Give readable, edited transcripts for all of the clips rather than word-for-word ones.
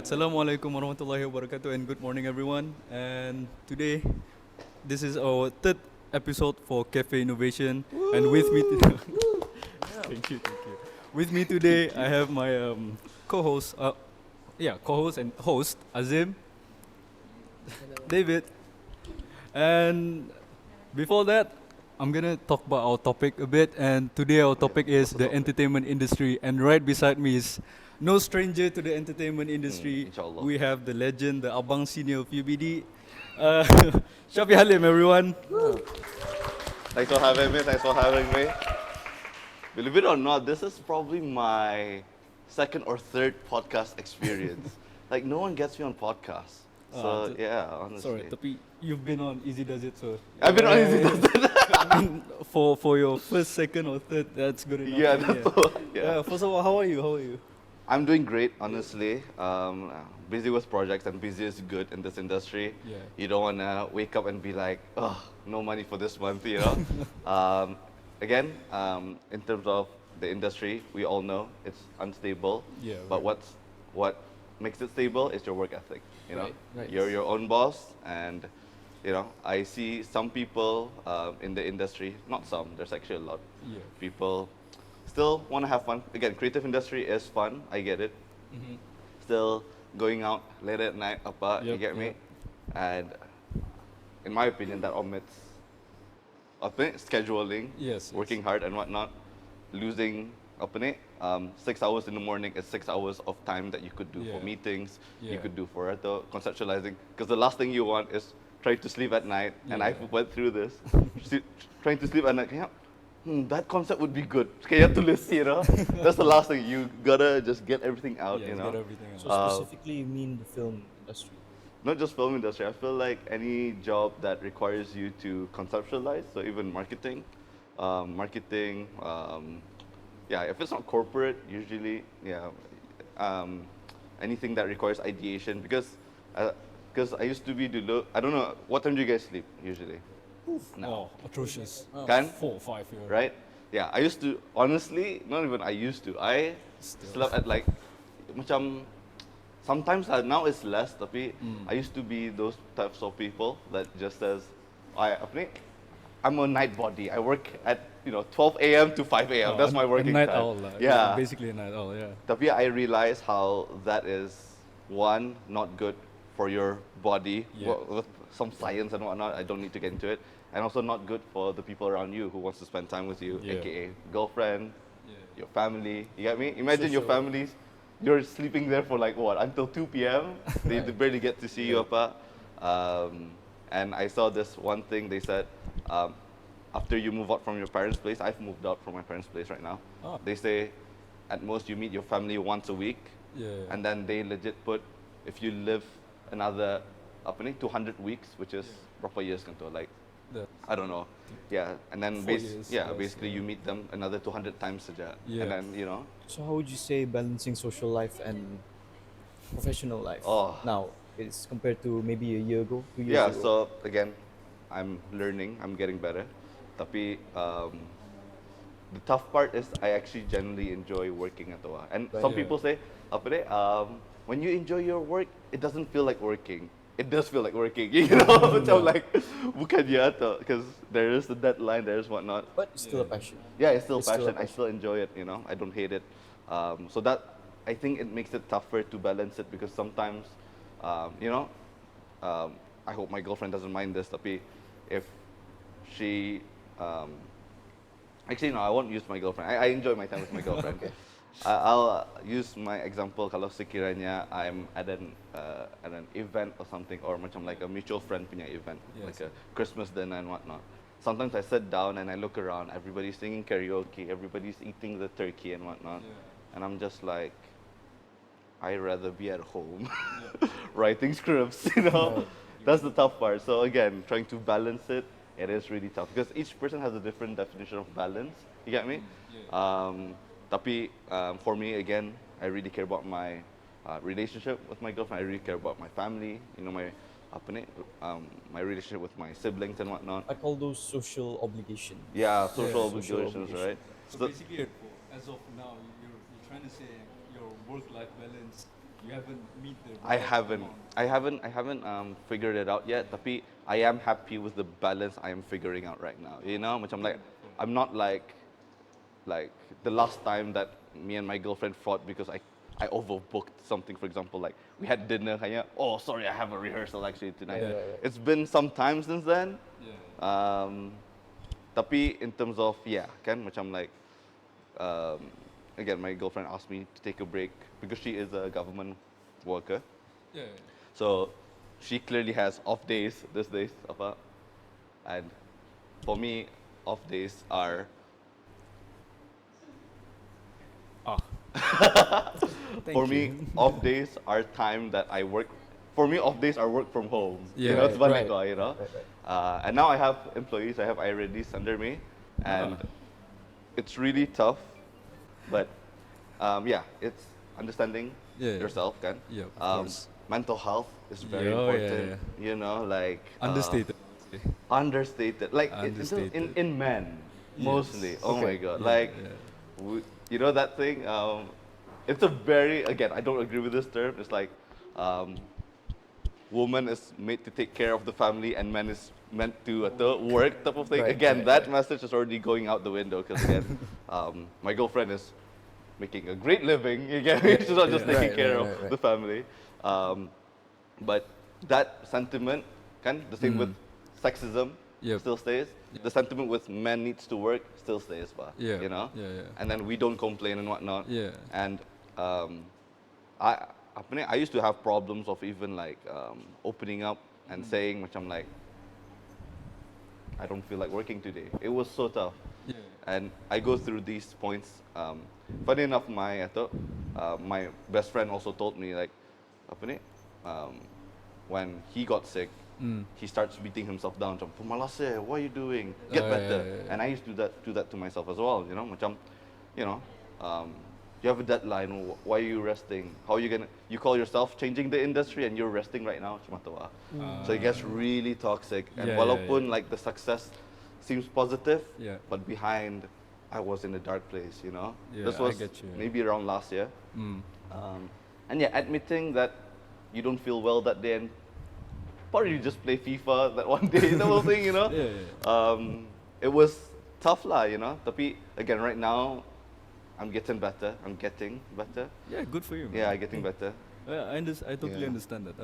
Alright, Assalamualaikum warahmatullahi wabarakatuh and good morning everyone. And today, this is our third episode for Caffeeinnovation. And with me, thank you. With me today, I have my co-host, co-host and host Azim, David, and before that, I'm gonna talk about our topic a bit. And today our topic is the entertainment industry. And right beside me is no stranger to the entertainment industry. Inshallah. We have the legend, the Abang Senior of UBD, uh, Syafi Halim, everyone. Thanks for having me. Thanks for having me. Believe it or not, this is probably my second or third podcast experience. Like no one gets me on podcasts. So yeah, honestly. Sorry, tapi you've been on Easy Does It, so I've been on Easy Does It. I mean, for your first, second, or third, that's good enough. Yeah, that's all. Yeah. First of all, how are you? How are you? I'm doing great, honestly. Busy with projects and busy is good in this industry. Yeah. You don't wanna wake up and be like, oh, no money for this month, you know. Again, in terms of the industry, we all know it's unstable. Yeah, But right. what makes it stable is your work ethic. You know, Right. you're your own boss, and you know, I see some people in the industry, not some, there's actually a lot. Yeah. People still want to have fun. Again, creative industry is fun. I get it. Mm-hmm. Still going out late at night, apa, you Yep, get me? yep. And in my opinion, that omits scheduling, Yes. working hard and whatnot, losing 6 hours in the morning is 6 hours of time that you could do for Yeah. meetings, you Yeah. could do for conceptualizing. Because the last thing you want is trying to sleep at night, and I Yeah. went through this, trying to sleep at night. That concept would be good. Kaya tulis, you know? That's the last thing. You gotta just get everything out, Yeah, you get know? everything out. So specifically, you mean the film industry? Not just film industry. I feel like any job that requires you to conceptualize, so even marketing, if it's not corporate, usually, anything that requires ideation, because I used to be I don't know, what time do you guys sleep usually? Oh, atrocious. Kan? 4 or 5 years. Right? Yeah, I used to, honestly, not even I used to, I slept at like, macam, sometimes now it's less, tapi I used to be those types of people that just says, I'm a night body. I work at 12 a.m. to 5 a.m. That's my working a night time. owl. Yeah. Basically a night owl, yeah. Tapi I realize how that is, one, not good for your body, Yeah. with some science and whatnot. I don't need to get into it. And also not good for the people around you who wants to spend time with you, Yeah. aka girlfriend, Yeah. your family. You get me? Imagine your So- families, you're sleeping there for like what, until 2 p.m. They barely get to see you, apa. And I saw this one thing they said, after you move out from your parents' place, I've moved out from my parents' place right now. Ah. They say at most you meet your family once a week, Yeah. and then they legit put, if you live another 200 weeks, which is berapa years kan tu, like That, I don't know. Yeah, and then 4 years plus, basically yeah. you meet them another 200 times saja. Yeah. And then, So how would you say balancing social life and professional life Oh. now is compared to maybe a year ago, 2 years yeah, ago? so again, I'm learning, I'm getting better. Tapi the tough part is I actually genuinely enjoy working at Toa. And Right. some Yeah. people say, when you enjoy your work, it doesn't feel like working. It does feel like working, you know? Macam like, bukan ya, because there is the deadline, there is whatnot. But it's still a passion. Yeah, it's still It's still a passion. I still enjoy it, I don't hate it. So that, I think it makes it tougher to balance it because sometimes, I hope my girlfriend doesn't mind this, tapi if she, actually no, I won't use my girlfriend. I enjoy my time with my girlfriend. I'll use my example kalau sekiranya I'm at an event or something, or macam like a mutual friend punya event, Yes. like a Christmas dinner and whatnot. Sometimes I sit down and I look around, everybody's singing karaoke, everybody's eating the turkey and whatnot, and I'm just like, I'd rather be at home writing scripts, That's the tough part. So again, trying to balance it, it is really tough because each person has a different definition of balance. You get me? Tapi for me, again, I really care about my relationship with my girlfriend. I really care about my family. My relationship with my siblings and whatnot. I call those social obligations. Yeah, social social obligations, obligation. right? So basically, as of now, you're trying to say your work-life balance You haven't meet the I right haven't. amount. I haven't figured it out yet. Tapi I am happy with the balance I am figuring out right now. You know, macam like I'm not like the last time that me and my girlfriend fought because I overbooked something. For example, like we had dinner, kaya, oh sorry, I have a rehearsal actually tonight. Right. It's been some time since then. Yeah. Tapi in terms of yeah, kan macam like um, again, my girlfriend asked me to take a break because she is a government worker. Yeah. So she clearly has off days these days, apa. And for me, off days are Ah. for me off days are time that I work. For me, off days are work from home. You Yeah. know, it's Right. balik ko, you know. And now I have employees. I have IRDs under me, and it's really tough. But yeah, it's understanding Yeah. yourself, kan. Yeah, of course. Mental health is very Yeah, oh, yeah, important. yeah. You know, like Understated. understated, like Understated. in men mostly. Oh my Okay. god, Yeah, like yeah. you know that thing. It's a very again. I don't agree with this term. It's like woman is made to take care of the family and man is meant to work type of thing. Right, Again, right, that right. message is already going out the window because again, my girlfriend is making a great living. Again, she's not just Yeah. taking Right, care right, of right, right. the family. But that sentiment, can the same with sexism, Yep. still stays. The sentiment with men needs to work still stays, pa. Yeah, You know. yeah, yeah. And then we don't complain and whatnot. Yeah. And I I used to have problems of even like opening up and saying macam like I don't feel like working today. It was so tough. Yeah. And I go through these points. Funny enough, my best friend also told me like, apa ni, when he got sick, he starts beating himself down. Macam, pemalas eh, what are you doing? Get Oh, better. yeah, yeah, yeah. And I used to do that to myself as well. You know, macam, you know, you have a deadline. Why are you resting? How are you gonna? You call yourself changing the industry and you're resting right now. Cuma tu ah. So it gets really toxic. And Yeah, yeah, walaupun yeah. like the success seems positive, Yeah. but behind, I was in a dark place. You know, Yeah, this I was get you. maybe around last year. Mm. And yeah, admitting that you don't feel well that day and probably just play FIFA that one day, the whole thing, you know. Yeah, yeah. It was tough lah, you know. Tapi again, right now, I'm getting better. Yeah, good for you, man. Yeah, getting better. I totally Yeah. understand that.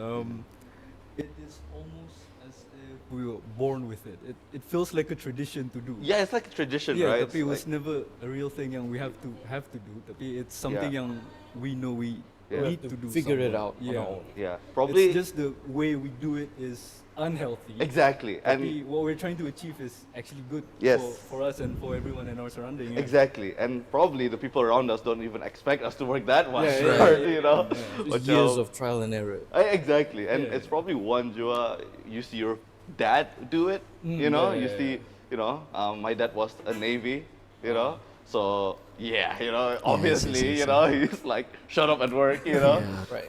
It is almost as if we were born with it. It feels like a tradition to do. Yeah, it's like a tradition, Yeah, right? tapi it was It's like- never a real thing yang we have to do. Tapi it's something Yeah. yang we know we Yeah. need to do. Figure it somewhere. out on Yeah. our own. yeah, probably It's just the way we do it is unhealthy. exactly, Tapi and what we're trying to achieve is actually good Yes. for us and for everyone in our surrounding. yeah. exactly, and probably the people around us don't even expect us to work that much, Yeah, yeah, hard, yeah, you know. It's Macam- years of trial and error. Exactly, and Yeah. it's probably one jua. You see your dad do it, you know. yeah, You yeah, see, you know, my dad was a Navy, you know. So yeah, you know, obviously, yes, you know, he's like shut up at work, you know. Right.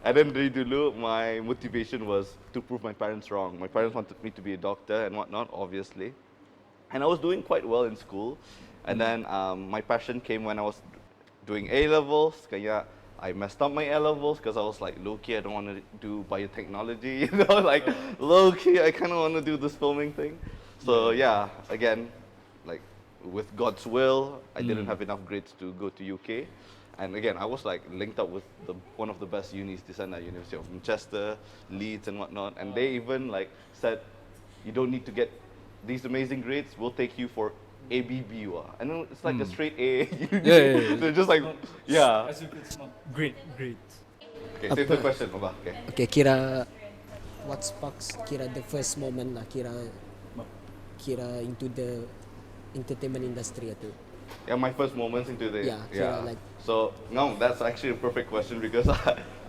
And then dari dulu, my motivation was to prove my parents wrong. My parents wanted me to be a doctor and whatnot, obviously. And I was doing quite well in school. And then my passion came when I was doing A levels. Kaya I messed up my A levels because I was like, low key, I don't want to do biotechnology. You know, like low key, I kind of want to do this filming thing. So yeah, again, like with God's will, I didn't have enough grades to go to UK. And again, I was like linked up with one of the best unis di sana, University of Manchester, Leeds and whatnot. And they even like said, you don't need to get these amazing grades, we'll take you for ABB. And then it's like a straight A. Yeah, yeah, yeah. They're just like, yeah. As if it's not great. Okay, save the question, Baba. Okay. Okay, kira what sparks kira the first moment lah kira into the entertainment industry itu. Yeah, my first moments into the Yeah, kira like- So no, that's actually a perfect question because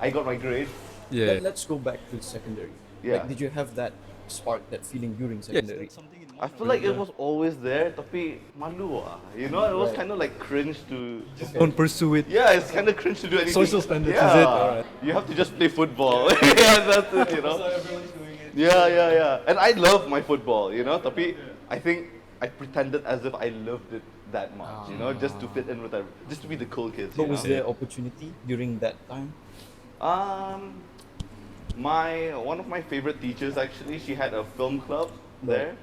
I got my grades. Yeah. Let's go back to secondary. Yeah. Like, did you have that spark, that feeling during Yes, secondary? that's something in I feel like it was always there, tapi malu ah. You know, it was Right. kind of like cringe to. Don't pursue it. Yeah, it's kind of cringe to do anything. Social standards, yeah. is it? Alright. You have to just play football. Yeah, that's it, you know. everyone's doing it. Yeah. And I love my football, you know. Tapi I think I pretended as if I loved it that much, you know, just to fit in with just to be the cool kids. But you was know? there opportunity during that time? Um, one of my favorite teachers actually, she had a film club there,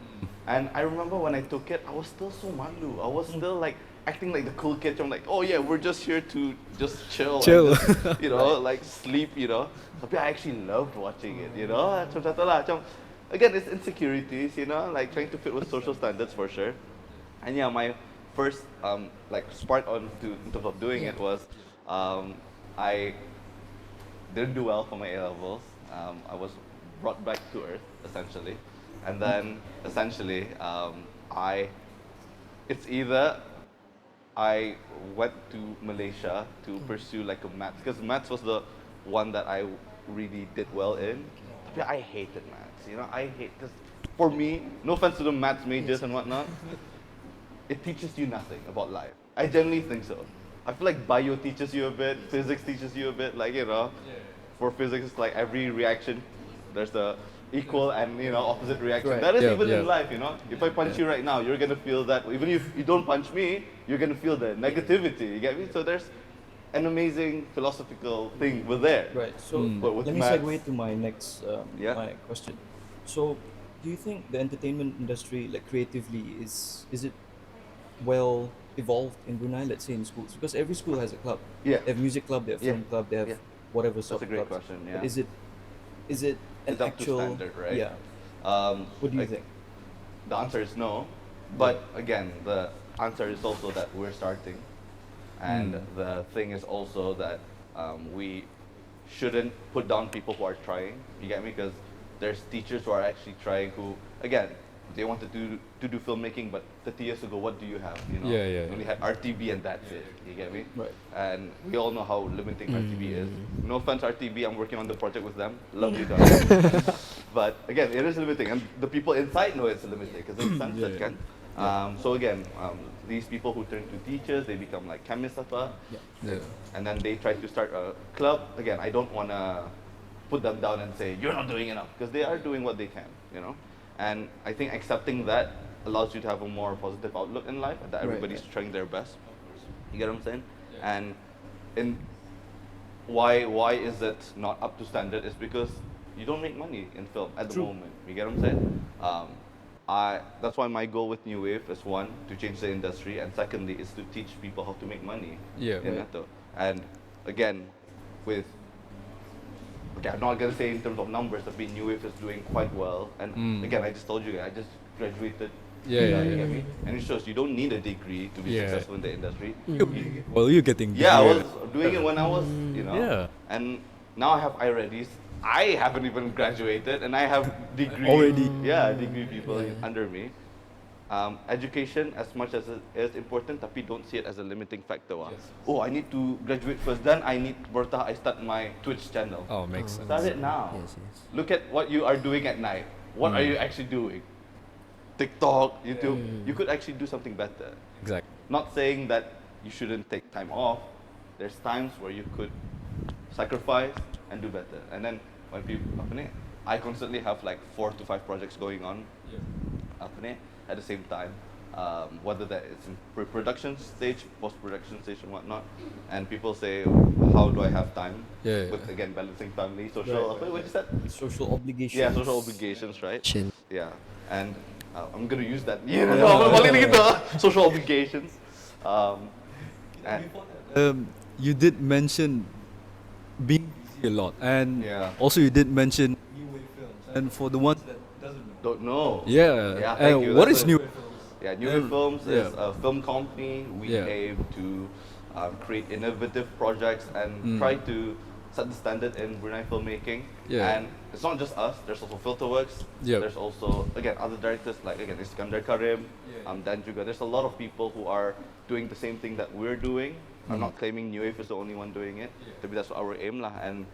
and I remember when I took it, I was still so malu. I was still like acting like the cool kid. I'm like, oh yeah, we're just here to just chill, Chill. and just, like sleep, Tapi I actually loved watching it, Macam satu lah, macam again, it's insecurities, like trying to fit with social standards for sure. And yeah, my first like spark on to in terms of doing it was I didn't do well for my A levels. I was brought back to earth essentially, and then essentially it's either I went to Malaysia to pursue like a maths, because maths was the one that I really did well in. But I hated maths, I hate, because for me, no offense to the maths majors and whatnot, it teaches you nothing about life. I genuinely think so. I feel like bio teaches you a bit, physics teaches you a bit, like, for physics, it's like every reaction, there's the equal and, opposite reaction. Right. That is Yeah, even yeah. in life, If I punch you right now, you're gonna feel that. Even if you don't punch me, you're gonna feel the negativity, you get me? So there's an amazing philosophical thing with there. Right. So But with let me maths- segue to my next Yeah. my question. So, do you think the entertainment industry, like creatively, is it well evolved in Brunei? Let's say in schools, because every school has a club. Yeah. They have music club, they have Yeah. film club, they have Yeah. whatever That's sort a of great clubs. question, But yeah. is it an It's up to actual standard, right? Yeah. What do you think? The answer is no. But again, the answer is also that we're starting. And the thing is also that we shouldn't put down people who are trying. You get me? Because there's teachers who are actually trying who, again, they wanted to do filmmaking, but 30 years ago, what do you have? Yeah, yeah, You only had RTB and that's it. You get me? Right. And we all know how limiting RTB is. No offense, RTB, I'm working on the project with them. Love you guys. But again, it is limiting, and the people inside know it's limiting because it's censored, Yeah. kan? So again, these people who turn to teachers, they become like chemists, Yeah. and then they try to start a club. Again, I don't want to put them down and say you're not doing enough, because they are doing what they can, And I think accepting that allows you to have a more positive outlook in life, and that Right, everybody's right. trying their best. You get what I'm saying? And in why is it not up to standard is because you don't make money in film at the moment. You get what I'm saying? That's why my goal with New Wave is, one, to change the industry, and secondly is to teach people how to make money Yeah. in Neto. And again, I'm not gonna say in terms of numbers, but New Wave is doing quite well. And again, I just told you, I just graduated. Yeah. You get me? And it shows you don't need a degree to be Yeah. successful in the industry. Well, you're getting Yeah, I degree. was doing it when I was, Yeah. And now I have iReadies. I haven't even graduated, and I have degree. Already. Yeah, degree people under me. Education, as much as it is important, tapi don't see it as a limiting factor. Oh, I need to graduate first, then I start my Twitch channel. Oh, makes sense. Start it now. Yes, yes. Look at what you are doing at night. What are you actually doing? TikTok, YouTube. You could actually do something better. Exactly. Not saying that you shouldn't take time off. There's times where you could sacrifice and do better. And then when people, I constantly have like 4 to 5 projects going on at the same time. Whether that is in pre-production stage, post-production stage and whatnot. And people say, how do I have time? Yeah. With, again, balancing family, social, Right. what is that? Social obligations. Yeah, social obligations, right? Chin. Yeah, and I'm gonna use that. Social obligations. And You did mention being busy a lot, and Yeah. also you did mention New Wave Films. And for the ones that doesn't know, don't know. yeah, Yeah, thank you. what That's is a- New Wave Films? Yeah, New Wave Films is yeah. a film company. We Yeah. aim to create innovative projects and try to set the standard in Brunei filmmaking. Yeah. And it's not just us. There's also Filterworks. Yep. There's also, again, other directors like, again, Iskandar Karim, Dan juga. There's a lot of people who are doing the same thing that we're doing. I'm not claiming New Wave is the only one doing it. But that's our aim lah. And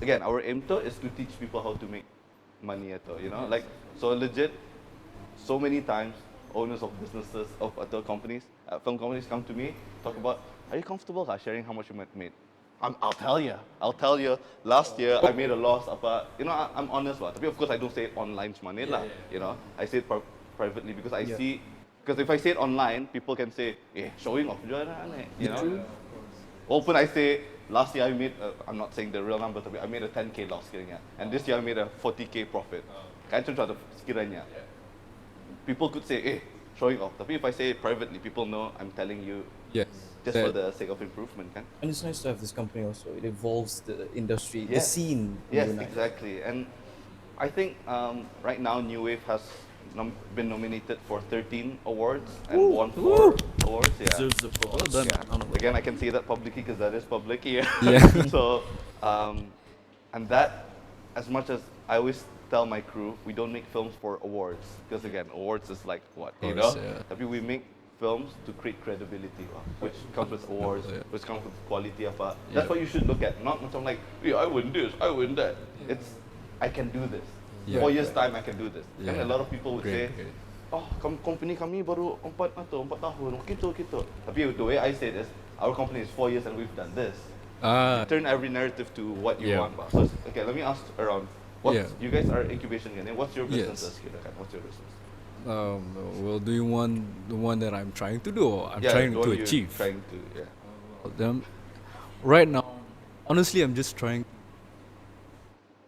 again, our aim to is to teach people how to make money ato, like, so legit, so many times owners of businesses, of other companies, film companies come to me, talk about, are you comfortable sharing how much you made? I'll tell you. Last year I made a loss. I'm honest lah. Tapi of course I don't say it online semanit lah. I say it privately because I see. Because if I say it online, people can say, showing off je lah, Walaupun I say last year I made, I'm not saying the real number, tapi I made a 10k loss sekiranya. And this year I made a 40k profit. Kan itu contoh sekiranya. People could say, showing off. Tapi if I say it privately, people know I'm telling you Yes. just for the sake of improvement, kan? And it's nice to have this company also. It evolves the industry, the Yes. scene. in Yes, Brunei. exactly. And I think right now New Wave has been nominated for 13 awards and won 4 awards. Yeah. Deserves the applause. done. Yeah. Again, I can say that publicly because that is public here. Yeah. So, and that, as much as I always tell my crew, we don't make films for awards because again, awards is like what, you know? Course, yeah. Tapi we make films to create credibility, which comes with awards, Yeah. which comes with quality apa. Yeah. That's what you should look at. Not something like, yeah, I win this, I win that. It's, I can do this. Yeah. 4 years time, I can do this. And Yeah. a lot of people would Great, say, great. oh, company kami baru 4 tahun, gitu. Tapi the way I say this, our company is 4 years and we've done this. Turn every narrative to what you Yeah. want. Bah. So, okay, let me ask around. What's, Yeah. You guys are incubation kan? What's your business? Yes. What's your business? Well, do you want the one that I'm trying to do or I'm Yeah, trying the one to you're achieve? Trying to, yeah. Right now, honestly, I'm just trying.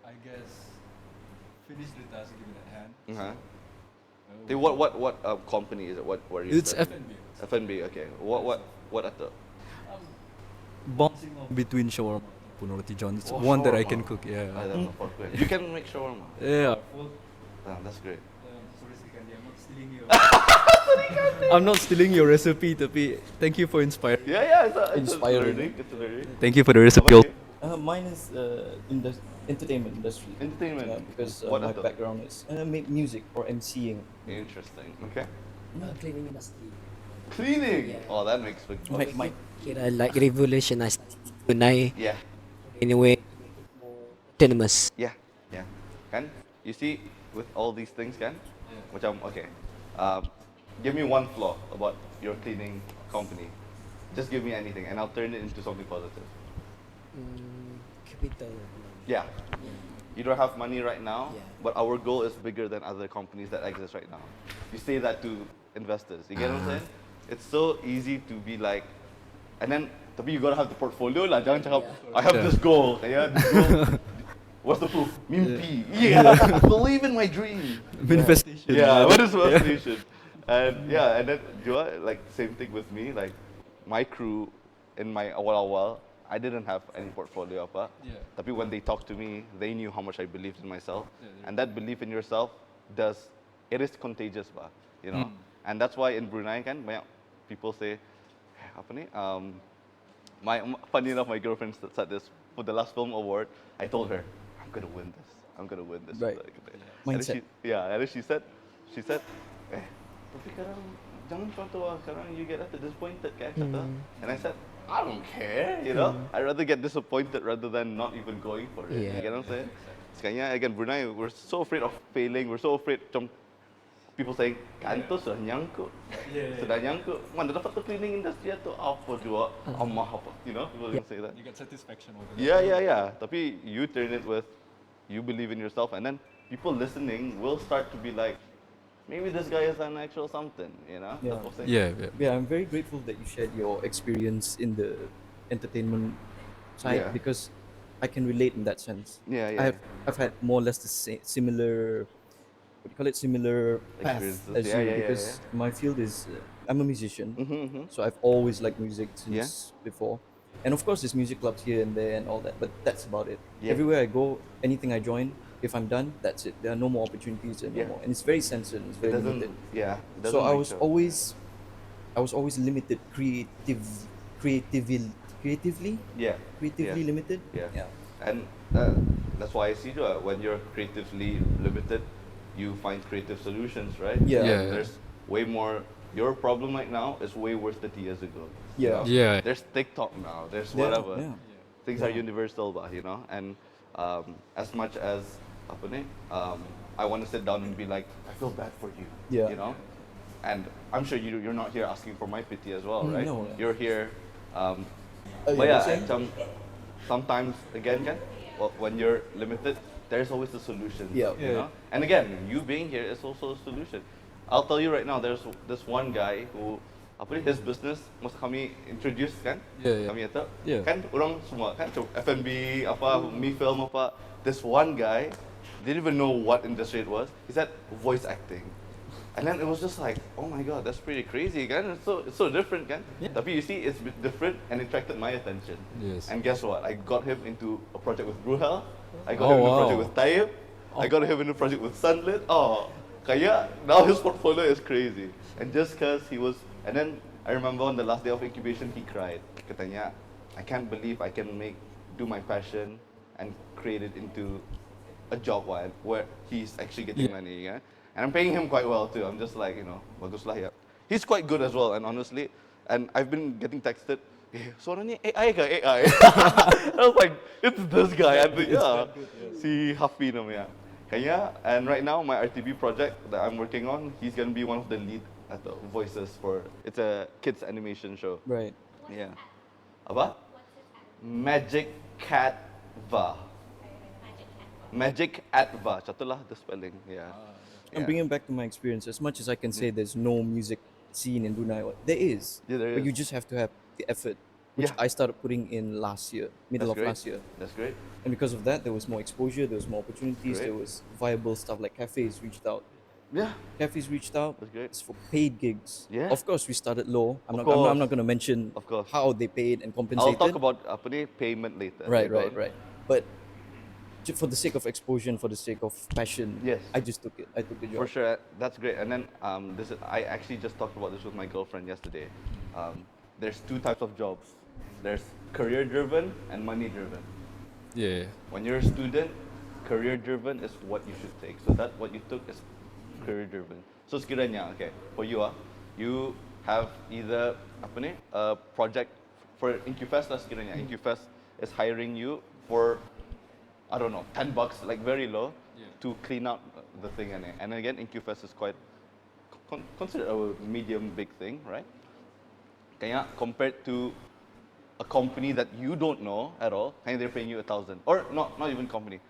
I guess finish the task given at hand. Uh-huh. Hey, what company is it? What are you? It's studying? F&B. F&B. Okay. What at the? Bouncing off between shawarma and roti john. It's Oh, one that I can shawarma. cook. Yeah. I don't know. You can make shawarma. Yeah. That's great. I'm not stealing your recipe, tapi thank you for inspiring. Yeah. It's Inspiring. learning. It's learning. Thank you for the recipe. Okay. Mine is entertainment industry. Entertainment. Yeah, because What my are the- background is music or MCing. Interesting. Okay. Cleaning industry. Cleaning. Yeah. Oh, that makes big. My Kira like revolutionized Brunei Yeah. in a way autonomous. Yeah. Kan? You see, with all these things, kan? Macam, okay. Give me one flaw about your cleaning company. Just give me anything, and I'll turn it into something positive. Capital. Yeah. You don't have money right now, Yeah. but our goal is bigger than other companies that exist right now. You say that to investors. You get what I'm saying? It's so easy to be like, and then, tapi you gotta have the portfolio lah. Jangan cakap, I have this goal. Yeah, this goal. What's the proof? Mimpi. Yeah. Believe in my dream. Manifestation. Yeah, what is manifestation? And yeah, and then Joa, like same thing with me. Like my crew in my awal, I didn't have any portfolio apa. Yeah. Tapi when they talked to me, they knew how much I believed in myself. Yeah. And that belief in yourself it is contagious, bah, you know. And that's why in Brunei kan banyak people say, apa ni? Funny enough, my girlfriend said this for the last film award. I told her, I'm gonna win this. I'm gonna win this. Right. And then Mindset. and then she said, tapi sekarang jangan contoh lah, sekarang you get disappointed kan, kata. And I said, I don't care, you know. I'd rather get disappointed rather than not even going for it. Yeah. You get what I'm saying? Sekarang again, Brunei, we're so afraid of failing. We're so afraid macam people saying, kanto sudah nyangkut. Sudah nyangkut. Mana dapat tu cleaning industry tu apa juga? Amah apa? You know, people can say that. You get satisfaction over Yeah. Tapi you turn it with, you believe in yourself, and then people listening will start to be like, maybe this guy is an actual something, you know? Yeah. That's what I'm saying. Yeah. Yeah, I'm very grateful that you shared your experience in the entertainment side Yeah. because I can relate in that sense. Yeah. I've had more or less the similar, what do you call it, similar path Experiences. as Yeah, you yeah, because my field is I'm a musician, so I've always liked music since before. And of course, there's music clubs here and there and all that, but that's about it. Yeah. Everywhere I go, anything I join, if I'm done, that's it. There are no more opportunities and Yeah. no more, and it's very censored. It's It very doesn't, limited. yeah. it So doesn't I make was sense. always limited creatively Yeah. limited. Yeah. And that's why I see when you're creatively limited, you find creative solutions, right? Yeah. Yeah. There's way more. Your problem right now is way worse 30 years ago. you Yeah. know? Yeah. There's TikTok now. There's Yeah, whatever. yeah. Things are universal, bah, you know. And as much as apa ni, I want to sit down and be like, I feel bad for you. Yeah. You know. And I'm sure you're not here asking for my pity as well, right? No. You're here. Oh, But yeah, yeah, same. sometimes again, kan, when you're limited, there's always a solution. Yeah. You know? And again, you being here is also a solution. I'll tell you right now, there's this one guy who apa ni, his business masa kami introduce kan, Yeah, yeah. kami kata, Yeah. kan orang semua kan F&B apa, me film apa, this one guy didn't even know what industry it was. He said voice acting. And then it was just like, oh my god, that's pretty crazy, kan? It's so different, kan? Yeah. Tapi you see, it's different and attracted my attention. Yes. And guess what? I got him into a project with Bruhel. I got Oh, him into a wow. project with Tayyip. I got him into a project with Sunlit. Oh, kaya now his portfolio is crazy. And just cause he was, and then I remember on the last day of incubation, he cried. Katanya, I can't believe I can do my passion and create it into a job where he's actually getting Yeah. money, yeah? And I'm paying him quite well too. I'm just like, baguslah ya. He's quite good as well, and honestly, and I've been getting texted, suaranya AI ke AI? I was like, it's this guy. And yeah, si Hafi namanya. Kaya, and right now my RTB project that I'm working on, he's gonna be one of the lead voices for. It's a kids animation show. Right. Yeah. Apa? Magic Cat Va. Magic Adva. Catulah the spelling. Yeah. I'm bringing back to my experience. As much as I can say there's no music scene in Brunei, there is. Yeah, there But you is. just have to have the effort, which Yeah. I started putting in last year, middle That's of great. last year. That's great. And because of that, there was more exposure, there was more opportunities, Great. there was viable stuff like cafes reached out. Yeah. Cafes reached out. That's great. It's for paid gigs. Yeah. Of course, we started low. I'm Of not course. going to mention Of course. how they paid and compensated. I'll talk about apa ni, payment later. Right, later right, on. right. But for the sake of exposure and for the sake of passion, Yes. I just took it. I took the job. For sure, that's great. And then I actually just talked about this with my girlfriend yesterday. There's two types of jobs. There's career-driven and money-driven. Yeah. When you're a student, career-driven is what you should take. So that what you took is career-driven. So sekiranya, okay, for you you have either apa ni, a project for Incufest lah sekiranya. Incufest is hiring you for, I don't know, $10, like very low, to clean out the thing. And again, Incufest is quite considered a medium big thing, right? Kaya compared to a company that you don't know at all, kaya they're paying you 1,000, or not even company.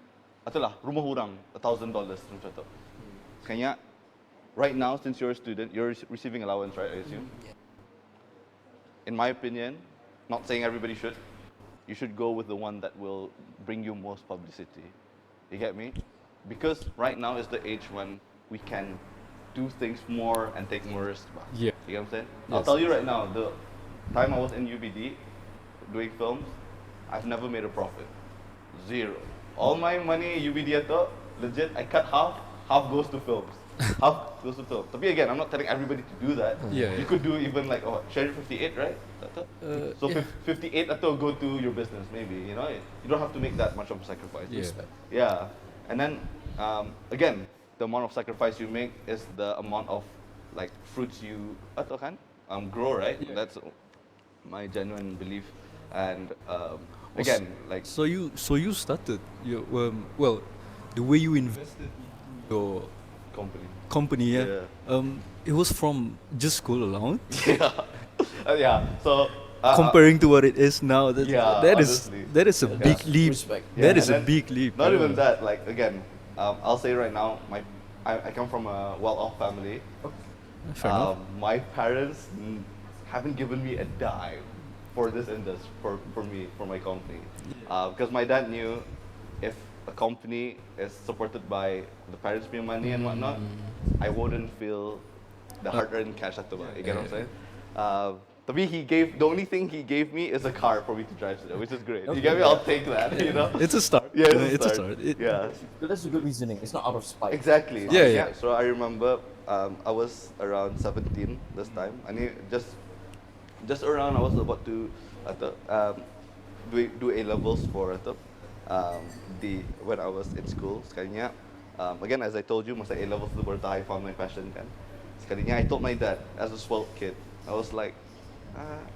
Itulah rumah orang $1,000 macam tu. Kaya right now, since you're a student, you're receiving allowance, right? I assume. In my opinion, not saying everybody should, you should go with the one that will bring you most publicity. You get me? Because right now is the age when we can do things more and take more risks. Yeah. You get what I'm saying? Yes. I'll tell you right now, the time I was in UBD doing films, I've never made a profit. Zero. All my money UBD ato, legit, I cut half goes to films. Half goes to films. Tapi again, I'm not telling everybody to do that. Yeah, You yeah. could do even like, share 58, right? So yeah. 58 ato go to your business maybe, you know? You don't have to make that much of a sacrifice. Yeah. Yeah. And then, again, the amount of sacrifice you make is the amount of like fruits you ato kan, grow, right? Yeah. That's my genuine belief. And again, like So you started your well, the way you invested into your company. company, yeah. It was from just school allowance. Yeah. Yeah. So Comparing to what it is now, Yeah, that is honestly. a big leap. Respect. Yeah, That is and a then big leap. Not yeah. even that. Like again, I'll say right now, I come from a well-off family. Fair enough. My parents haven't given me a dime for this industry, for me, for my company. Because my dad knew if a company is supported by the parents' paying money and whatnot, I wouldn't feel the hard-earned cash at the You get what I'm saying? Tapi the only thing he gave me is a car for me to drive today, which is great. You get me? I'll take that, you know? It's a start. Yeah, It's a start. Yeah. But that's a good reasoning. It's not out of spite. Exactly. Yeah, yeah. So I remember I was around 17 this time. I knew just around I was about to do A levels for when I was in school. Sekalinya, again as I told you, masa A levels tu baru tahu I found my passion kan. Sekalinya I told my dad as a spoiled kid, I was like,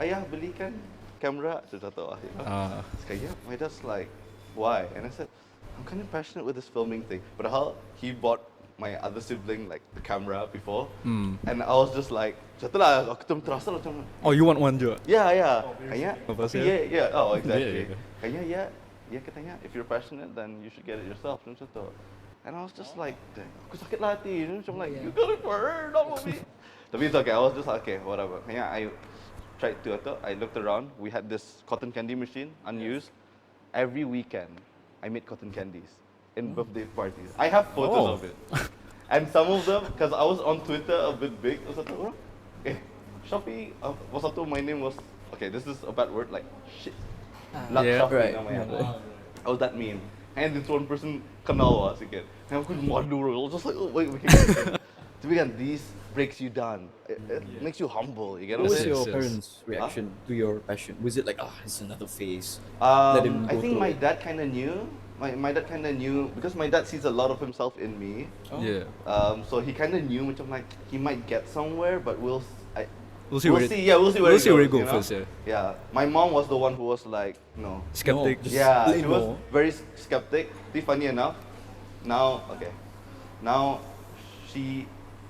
ayah belikan kamera contoh you know. Sekalinya my dad's like, why? And I said, I'm kind of passionate with this filming thing. Padahal he bought my other sibling like the camera before, and I was just like, setelah aku terasa macam, Oh, you want one juga? yeah, kayaknya, Apa sih? yeah, oh exactly, Yeah. kayaknya ya katanya, if you're passionate then you should get it yourself, macam tu. And I was just like, aku sakit lah hati. Macam like, you got it for her, not for me. Tapi it's okay. I was just like, okay, whatever. Yeah, I tried to. I looked around. We had this cotton candy machine, unused. Every weekend, I made cotton candies in birthday parties. I have photos of it. And some of them, because I was on Twitter a bit big, was satu orang, Shafi, was satu, my name was, okay, this is a bad word, like shit. Not Yeah, Shafi right. namanya. I was that meme. And this one person kenal lah sikit. And aku malu, I was just like, oh, wait. To begin, these breaks you down. It makes you humble, you get What what was I'm saying? your Yes. parents' reaction to your passion? Was it like, it's another phase? Let him I go think through my it. dad kind of knew. My dad kind of knew, because my dad sees a lot of himself in me. Yeah. So he kind of knew, macam like, he might get somewhere, but we'll We'll see where it- Yeah, we'll see where we'll it see where goes, it goes you know? first, yeah. Yeah. My mom was the one who was like, no. Skeptic. Just Yeah, let she him was know. very skeptic. See, funny enough, now, okay, now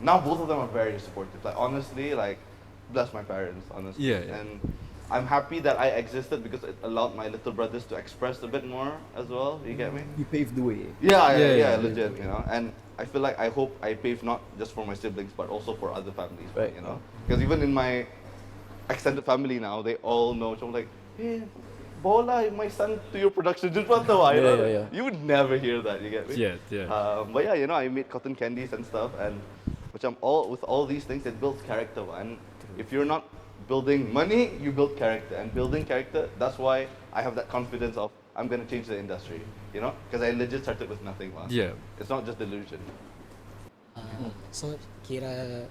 both of them are very supportive. Like, honestly, like, bless my parents, honestly. Yeah, yeah. And I'm happy that I existed because it allowed my little brothers to express a bit more as well. You get me? You paved the way. Yeah, Yeah, legit, you know. And I feel like, I hope I pave not just for my siblings, but also for other families, Right. you know. Because even in my extended family now, they all know. So I'm like, hey, bawa my son to your production. Just want to know, you Yeah, know? yeah. You would never hear that, you get me? Yeah. But yeah, you know, I made cotton candies and stuff, and with all these things, it builds character. And if you're not building money, you build character. And building character, that's why I have that confidence of, I'm going to change the industry, you know? Because I legit started with nothing, man. Yeah. It's not just delusion. So kira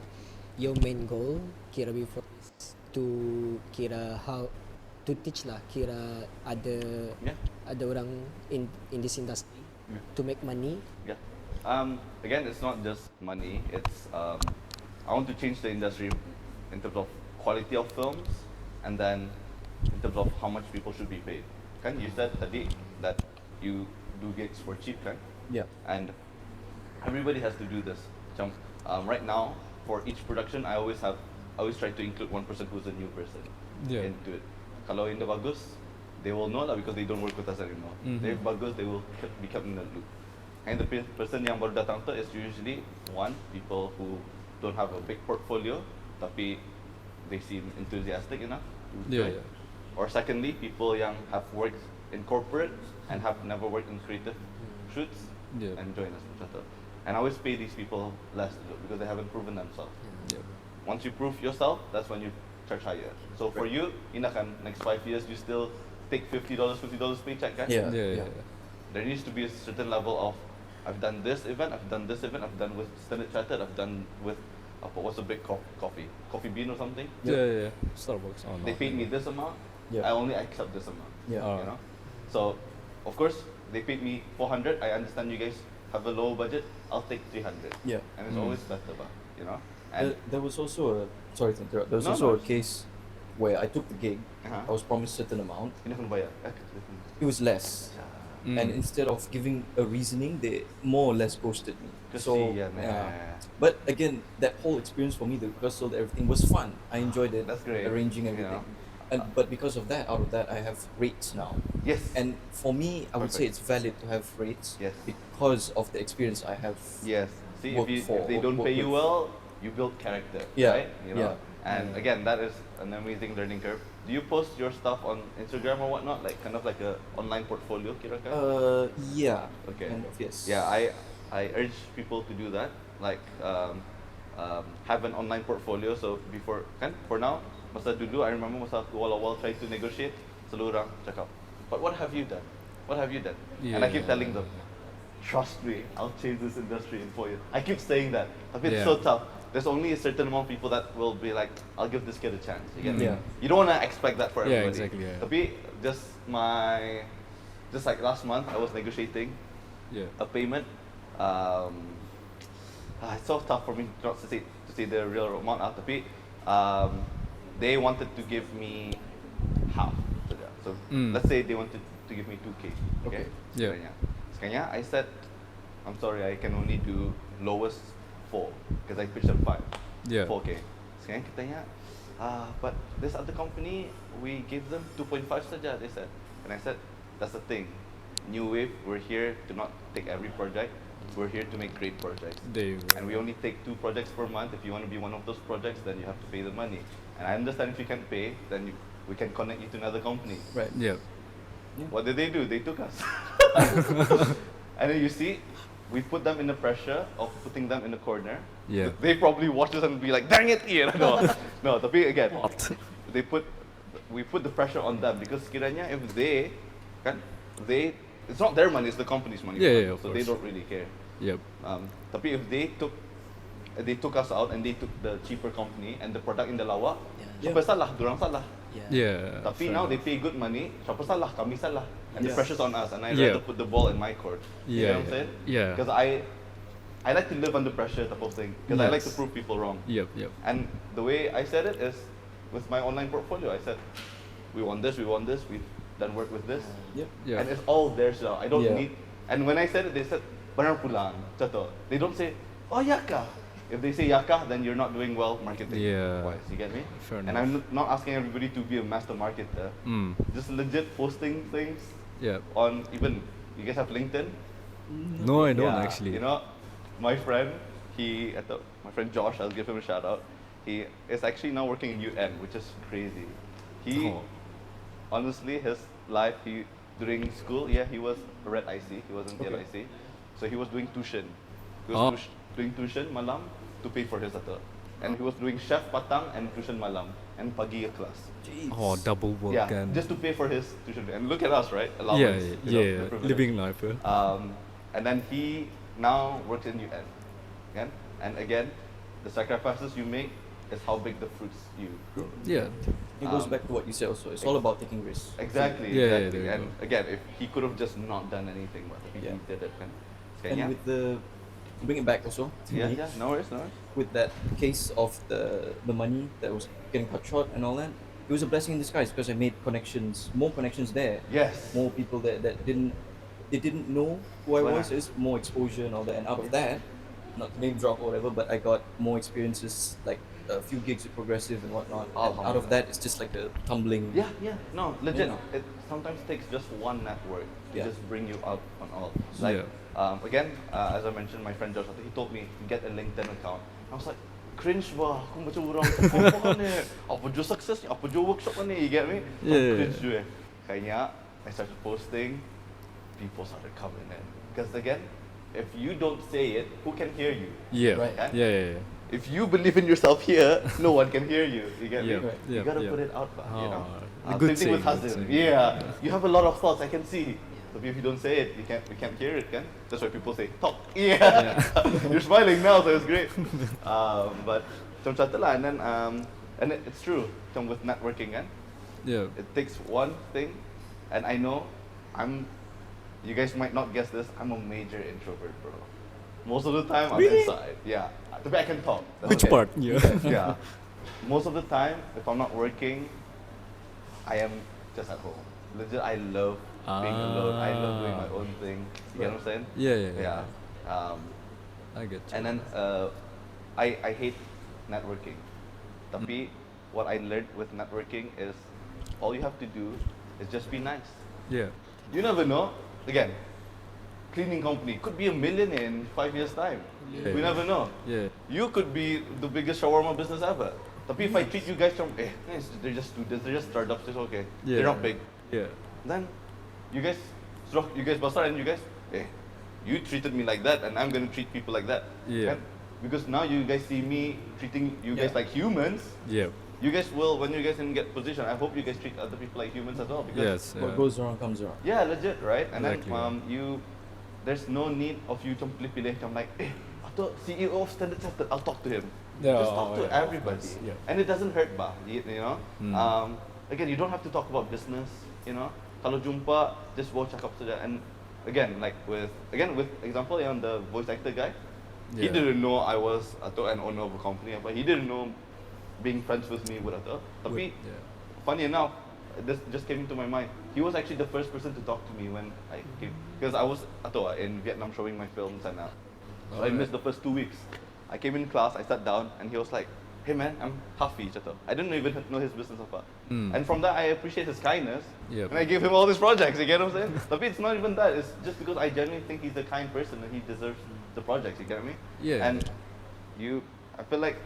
your main goal kira before is to kira how to teach lah kira Yeah. ada orang in this industry to make money. Yeah. Again, it's not just money. It's I want to change the industry in terms of quality of films, and then in terms of how much people should be paid. Kan you said tadi that you do gigs for cheap, kan? Yeah. And everybody has to do this. Macam, right now, for each production, I always try to include one person who's a new person Yeah. into it. Kalau ini bagus, they will know lah because they don't work with us anymore. Mhm. If bagus, they will be kept in the loop. And the person yang baru datang tu is usually people who don't have a big portfolio, tapi they seem enthusiastic enough to Yeah, join. yeah. Or secondly, people yang have worked in corporate and have never worked in creative shoots Yeah. and join us. Macam tu. And I always pay these people less because they haven't proven themselves. Yeah. Once you prove yourself, that's when you charge higher. So for you, kan, next 5 years, you still take $50 paycheck, kan? Yeah. Yeah. There needs to be a certain level of, I've done this event, I've done with Standard Chartered, I've done with, what's a big coffee bean or something? Yeah. Starbucks. Oh, no. They paid me this amount, Yeah. I only accept this amount. Yeah. Oh. You know? So, of course, they paid me 400, I understand you guys have a low budget, I'll take 300. Yeah. And it's always better, you know? And There was also sorry to interrupt. There was No, also no. a case where I took the gig. Uh-huh. I was promised a certain amount. ini kena bayar. It was less. And instead of giving a reasoning, they more or less ghosted me. Kesian, yeah. But again, that whole experience for me, the rehearsal, everything was fun. I enjoyed it. That's great, Arranging you everything. know. But because of that, out of that, I have rates now. Yes. And for me, I would say Perfect. it's valid to have rates Yes. because of the experience I have. Yes. See, work if for- they don't work pay you with. well, you build character, Yeah, right? You know? yeah. And again, that is an amazing learning curve. Do you post your stuff on Instagram or whatnot, like kind of like a online portfolio, kira-kira? Yeah. Okay. Kind of, yes. Yeah, I urge people to do that. Like have an online portfolio. So before kan, for now, masa dulu I remember masa aku awal-awal trying to negotiate, selalu orang cakap, but what have you done? What have you done? And I keep Yeah. telling them, trust me, I'll change this industry in 4 years. I keep saying that, but it's Yeah. so tough. There's only a certain amount of people that will be like, I'll give this kid a chance. You get me? Yeah. You don't want to expect that for Yeah, everybody. exactly, yeah. Tapi just like last month, I was negotiating Yeah. a payment. It's so tough for me not to say the real amount. Tapi they wanted to give me half. So let's say they wanted to give me 2K. Okay. Yeah. Sekanya I said, I'm sorry, I can only do lowest 4 because I pitched at 5. Yeah. 4K. Sekanya katanya, but this other company we gave them 2.5 saja. They said, and I said, that's the thing. New Wave, we're here to not take every project. we're here to make great projects. And we only take 2 projects per month. If you want to be one of those projects, then you have to pay the money. And I understand if you can't pay, then we can connect you to another company. Right. Yeah. What did they do? They took us. And then you see, we put them in the pressure of putting them in the corner. Yeah. They probably watch us and be like, dang it, Ian. No, tapi again, we put the pressure on them because kiranya if it's not their money, it's the company's money. Yeah, of so course. they don't really care. Yep. Tapi if they took us out and they took the cheaper company and the product in the lawak, Yeah. siapa salah? Dorang salah. Yeah. Tapi fair now enough. they pay good money, siapa salah? Kami salah. And the Yeah. pressure's on us and I Yeah. rather put the ball in my court. You know what I'm saying? Yeah. Because I like to live under pressure type of thing. Because I like to Yes. prove people wrong. Yep. Yep. And the way I said it is with my online portfolio. I said, we want this, we've done work with this. Yep. Yeah. And it's all theirs now. I don't Yeah. need. And when I said it, they said, benar pulang. Contoh. They don't say, oh ya kah. If they say ya kah, then you're not doing well marketing. Yeah. Wise. You get me? Fair And I'm not asking everybody to be a master marketer. Mm. Just legit posting things Yeah. on even. You guys have LinkedIn? No, I don't Yeah, actually. You know, my friend, my friend Josh, I'll give him a shout out. He is actually now working in UN, which is crazy. He, Oh. honestly, his life, during school, he was a red IC, he wasn't Okay. IC. So he was doing tuition. He Oh. was doing tuition malam to pay for his atau. And he was doing chef patang and tuition malam and pagi a class. Jeez. Oh, double work Yeah, and just to pay for his tuition. And look at us, right? Allowance, yeah, you know, yeah, the privilege. living life. And then he now works in UN. Again? And again, the sacrifices you make is how big the fruits you grow. Yeah. It goes back to what you said also. It's all about taking risks. Exactly, Yeah, yeah, exactly. there you And go. again, if he could have just not done anything, but he Yeah. did it. Kan? And with to bring it back also to yeah, me, yeah, no worries, no worries. with that case of the money that was getting cut short and all that, it was a blessing in disguise because I made more connections there. Yes. More people that didn't know who I Wow. was. It's more exposure and all that. And out of that, not to name drop or whatever, but I got more experiences like a few gigs with Progressive and whatnot. And out of that, it's just like a tumbling. Yeah, yeah, no, legit. You know. It sometimes takes just one network to Yeah. just bring you up on all. Like, Yeah. again, as I mentioned, my friend Josh, I think he told me to get a LinkedIn account. I was like, cringe bah, aku macam orang apa ni? Apa jo success ni? Apa jo workshop ni? You get me? Yeah. Cringe je. Kayaknya, I started posting, people started coming in. Because again, if you don't say it, who can hear you? Yeah. Right. Yeah. Yeah. Yeah. If you believe in yourself here, no one can hear you. You get Yep, me? yep, You gotta yep. put it out, bah, you know. Oh, good Same thing with saying, good Hazim. saying. Yeah, you have a lot of thoughts. I can see. But if you don't say it, we can't hear it, can? That's why people say talk. Yeah, you're smiling now, so it's great. But macam satu lah, and then and it's true. Macam with networking, kan? Yeah. It takes one thing, and I know you guys might not guess this. I'm a major introvert, bro. Most of the time, I'm Really? inside. Yeah, but I can talk. That's Which okay. part? Yeah. Yeah. Most of the time, if I'm not working, I am just at home. Legit, I love being alone. I love doing my own thing. You get what I'm saying? Yeah, yeah, yeah. Yeah. I get you. And then I hate networking. Tapi what I learned with networking is all you have to do is just be nice. Yeah. You never know. Again, cleaning company could be $1 million in 5 years' time. Yeah. We never know. Yeah. You could be the biggest shawarma business ever. Tapi if I treat you guys from, they're just students, they're just startups, it's okay. Yeah. They're not big. Yeah. Then you guys besar and you guys, you treated me like that and I'm gonna treat people like that. Yeah. Kan? Because now you guys see me treating you guys Yeah. like humans. Yeah. You guys will, when you guys in get position, I hope you guys treat other people like humans as well. Because Yes. What goes around comes around. yeah, legit, right? And Exactly. then there's no need of you to pilih-pilih. I'm like, atau CEO of Standard Chartered, I'll talk to him. Yeah, Just talk to yeah, of everybody. course, yeah. And it doesn't hurt, bah, you know? Mm. Again, you don't have to talk about business, you know? Kalau jumpa, just bawa cakap saja. And again, with example yang the voice actor guy, he Yeah. didn't know I was atau an owner of a company, but he didn't know being friends with me would atau. Tapi Yeah. funny enough, this just came into my mind. He was actually the first person to talk to me when I came, because I was in Vietnam showing my films and so I Alright. missed the first 2 weeks. I came in class, I sat down, and he was like, "Hey man, I'm Hafi." I didn't even know his business apa. Mm. And from that, I appreciate his kindness, Yep. and I gave him all these projects. You get what I'm saying? But it's not even that. It's just because I genuinely think he's a kind person and he deserves the projects. You get me? Yeah. And I feel like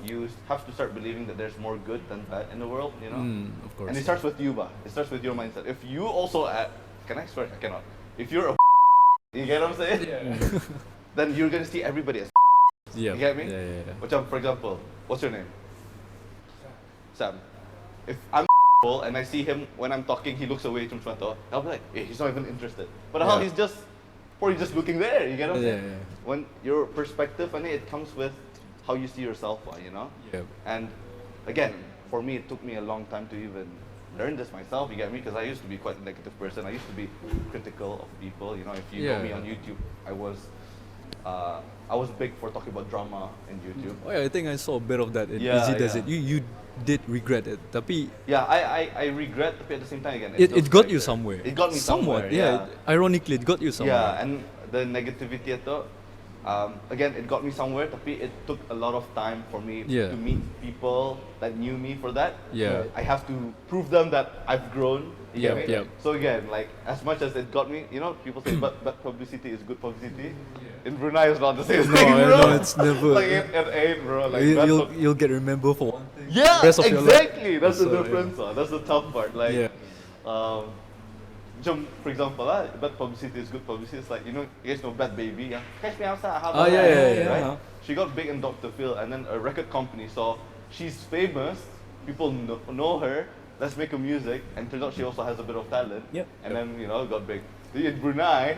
you have to start believing that there's more good than bad in the world. You know? Of course. And it starts with you, bah. It starts with your mindset. If you also can I swear? I cannot. If you're a you get what I'm saying? Yeah. Then you're gonna see everybody as Yeah. you get me? Yeah. Which for example, what's your name? Sam. If I'm and I see him when I'm talking, he looks away from front door, I'll be like, hey, he's not even interested. But how Yeah. he's just probably just looking there, you get what I'm saying? Yeah. When your perspective, and it comes with how you see yourself, you know? Yeah. And again, for me, it took me a long time to even learn this myself, you get me? Because I used to be quite a negative person. I used to be critical of people, you know? If you know me on YouTube, I was big for talking about drama in YouTube. Oh yeah, I think I saw a bit of that in Yeah, Easy Does yeah. It. You did regret it, tapi Yeah, I regret, but at the same time, again, it just got like you the- somewhere. It got me somewhat. somewhere, Yeah. Ironically, it got you somewhere. Yeah, and the negativity ito, again, it got me somewhere, tapi it took a lot of time for me Yeah. to meet people that knew me for that. Yeah. I have to prove them that I've grown. You get Yep, me? yep. So again, like, as much as it got me, you know, people say bad publicity is good publicity. In Brunei, it's not the same No, thing, I bro. know, it's never- like, it ain't, bro. Like, You- bad you'll get remembered for one thing. yeah, rest of your life. exactly. That's the So, yeah. difference. That's the tough part. Like, Yeah. for example, bad publicity is good publicity. It's like, you guys know Bad Baby, yeah? Catch me outside. How Oh, about yeah, that? yeah, yeah. Right? Uh-huh. She got big in Dr. Phil, and then a record company saw she's famous, people know her, let's make her music, and turns out she also has a bit of talent. Yep. And then, got big. In Brunei,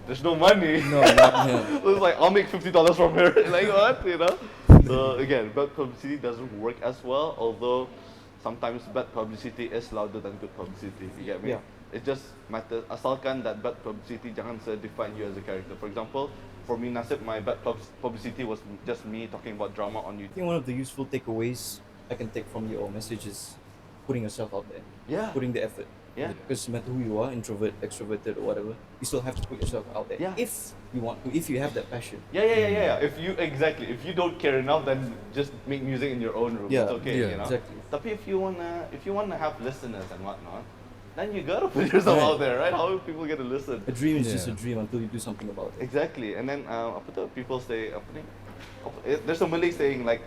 there's no money. No, yeah. So it's like, I'll make $50 from her. Like, what? So again, bad publicity doesn't work as well, although sometimes bad publicity is louder than good publicity. You get me? Yeah. It just matters. Asalkan that bad publicity jangan define you as a character. For example, for me, Nasib, my bad publicity was just me talking about drama on I YouTube. think one of the useful takeaways I can take from your message is putting yourself out there, Yeah. putting the effort. Yeah. Because no matter who you are, introvert, extroverted, or whatever, you still have to put yourself out there. Yeah. If you want to, if you have that passion. Yeah. If you don't care enough, then just make music in your own room. Yeah. It's okay, Yeah. you know. Exactly. Tapi if you wanna have listeners and whatnot, then you gotta put yourself Right. out there, right? How are people gonna listen? A dream is Yeah. just a dream until you do something about it. Exactly. And then people say there's a Malay saying like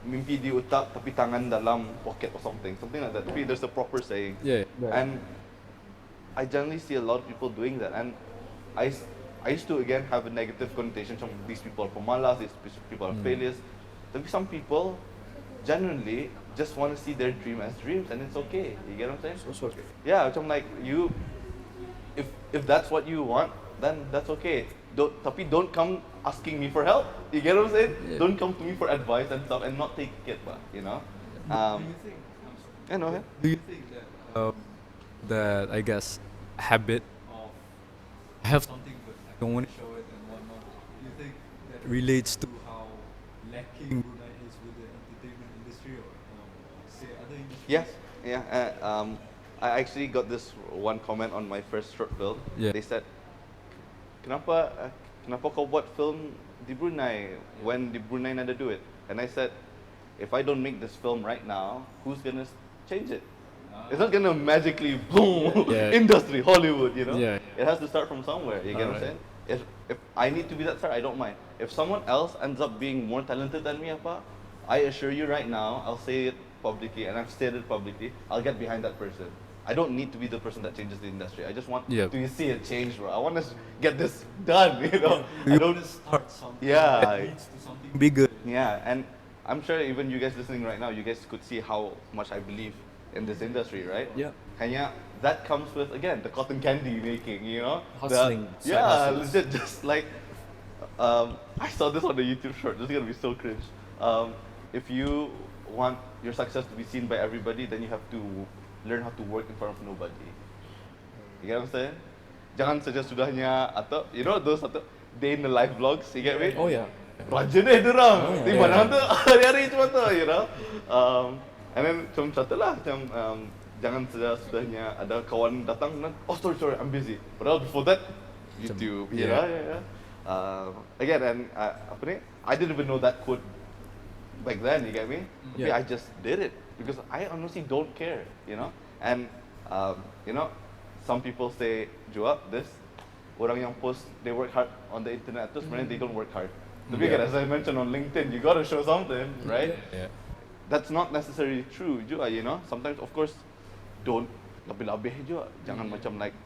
mimpi di utak tapi tangan dalam pocket or something like that. Tapi there's a proper saying. Yeah. Right. And I generally see a lot of people doing that, and I used to again have a negative connotation. Some these people are pemalas, these people are failures. But some people genuinely just want to see their dream as dreams, and it's okay. You get what I'm saying? It's also okay. Yeah, which I'm like, if that's what you want, then that's okay. Don't come asking me for help. You get what I'm saying? Yeah. Don't come to me for advice and stuff, and not take it, you know. Yeah, no, yeah. Do you think that I guess habit of I have something but I don't want to show it and whatnot? Do you think that relates to how lacking Brunei is with the entertainment industry or say other industries? Yes, yeah. I actually got this one comment on my first short film. Yeah. They said, kenapa kau buat film di Brunei when di Brunei nada do it? And I said, if I don't make this film right now, who's gonna change it? It's not gonna magically boom Yeah. industry Hollywood, you know. Yeah. It has to start from somewhere. You get what I'm Alright. saying? If I need to be that star, I don't mind. If someone else ends up being more talented than me, I assure you right now, I'll say it publicly, and I've stated it publicly, I'll get behind that person. I don't need to be the person that changes the industry. I just want Yep. to see it change, bro. I want to get this done, you know. I You don't. want to start something Yeah. that leads to something bigger. Yeah, and I'm sure even you guys listening right now, you guys could see how much I believe in this industry, right? Yeah. Hanya that comes with again the cotton candy making, you know. Hustling, side Yeah, hustles. legit, just like I saw this on the YouTube short. This is gonna be so cringe. If you want your success to be seen by everybody, then you have to learn how to work in front of nobody. You get what I'm saying? Jangan saja sudahnya atau you know those atau day in the life vlogs. You get me? Oh yeah. Rajin dorang. Oh, yeah. Di mana tu hari-hari cuma tu, you know. And then macam satu lah macam jangan sudahnya ada kawan datang dan oh sorry I'm busy. Padahal before that YouTube, you know, yeah. Again and apa ni? I didn't even know that quote back then. You get me? Tapi Yeah. I just did it because I honestly don't care, you know. And you know, some people say, "Jual this." orang yang post they work hard on the internet terus sebenarnya they don't work hard. Tapi kan as I mentioned on LinkedIn, you gotta show something, right? Yeah. That's not necessarily true juga, you know. Sometimes of course don't lebih-lebih juga. Jangan macam like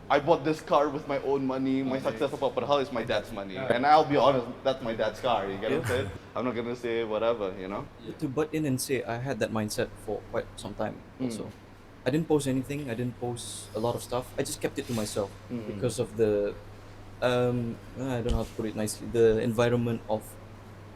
I bought this car with my own money, my success apa padahal it's my dad's money. And I'll be honest, that's my dad's car, you get what I'm saying? I'm not gonna say whatever, you know. To butt in and say, I had that mindset for quite some time also. I didn't post anything. I didn't post a lot of stuff. I just kept it to myself because of the, I don't know how to put it nicely, the environment of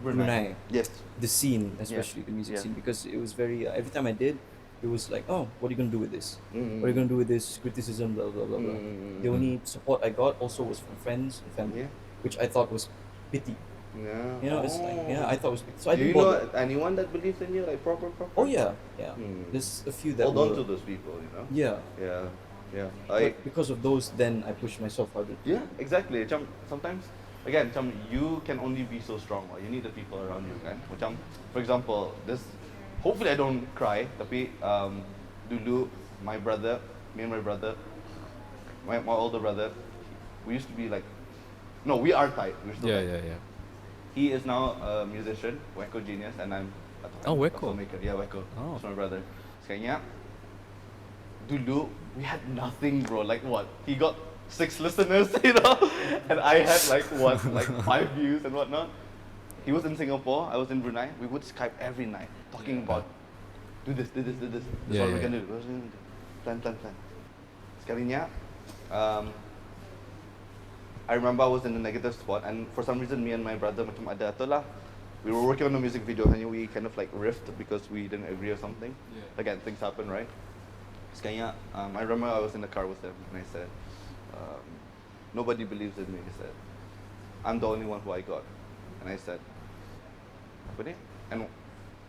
Brunei, Yes. the scene, especially the music Yeah. scene, because it was very, every time I did, it was like, oh, what are you going to do with this? Mm. What are you going to do with this criticism, blah, blah, blah, blah. The only support I got also was from friends and family, Yeah. which I thought was pity. Yeah. You know, it's like, yeah, I thought it was pity. So I Do you didn't know bother. anyone that believes in you, like proper? Oh, yeah, yeah. Mm. There's a few that Hold on were, to those people, you know. yeah. Yeah. But because of those, then I pushed myself harder. Yeah, exactly. Macam sometimes, again, macam you can only be so strong. Or you need the people around you, kan? Macam, for example, this. Hopefully, I don't cry. Tapi dulu, my brother, me and my brother, my older brother, we used to be like, no, we are tight. We're still tight. Yeah. He is now a musician, Weko genius, and I'm Oh, a Weko. filmmaker. Yeah, Weko. Oh. That's my brother. Sekalinya, dulu we had nothing, bro. Like what? He got 6 listeners, you know, and I had like what, like 5 views and whatnot. He was in Singapore. I was in Brunei. We would Skype every night, talking about do this. This is what we're gonna do. Plan. Sekalinya, I remember I was in a negative spot, and for some reason, me and my brother, macam ada tu lah. We were working on a music video, and we kind of like riffed because we didn't agree or something. Yeah. Again, things happen, right? Sekalinya, I remember I was in the car with him, and I said, nobody believes in me. He said, I'm the only one who I got. And I said, apa ni? And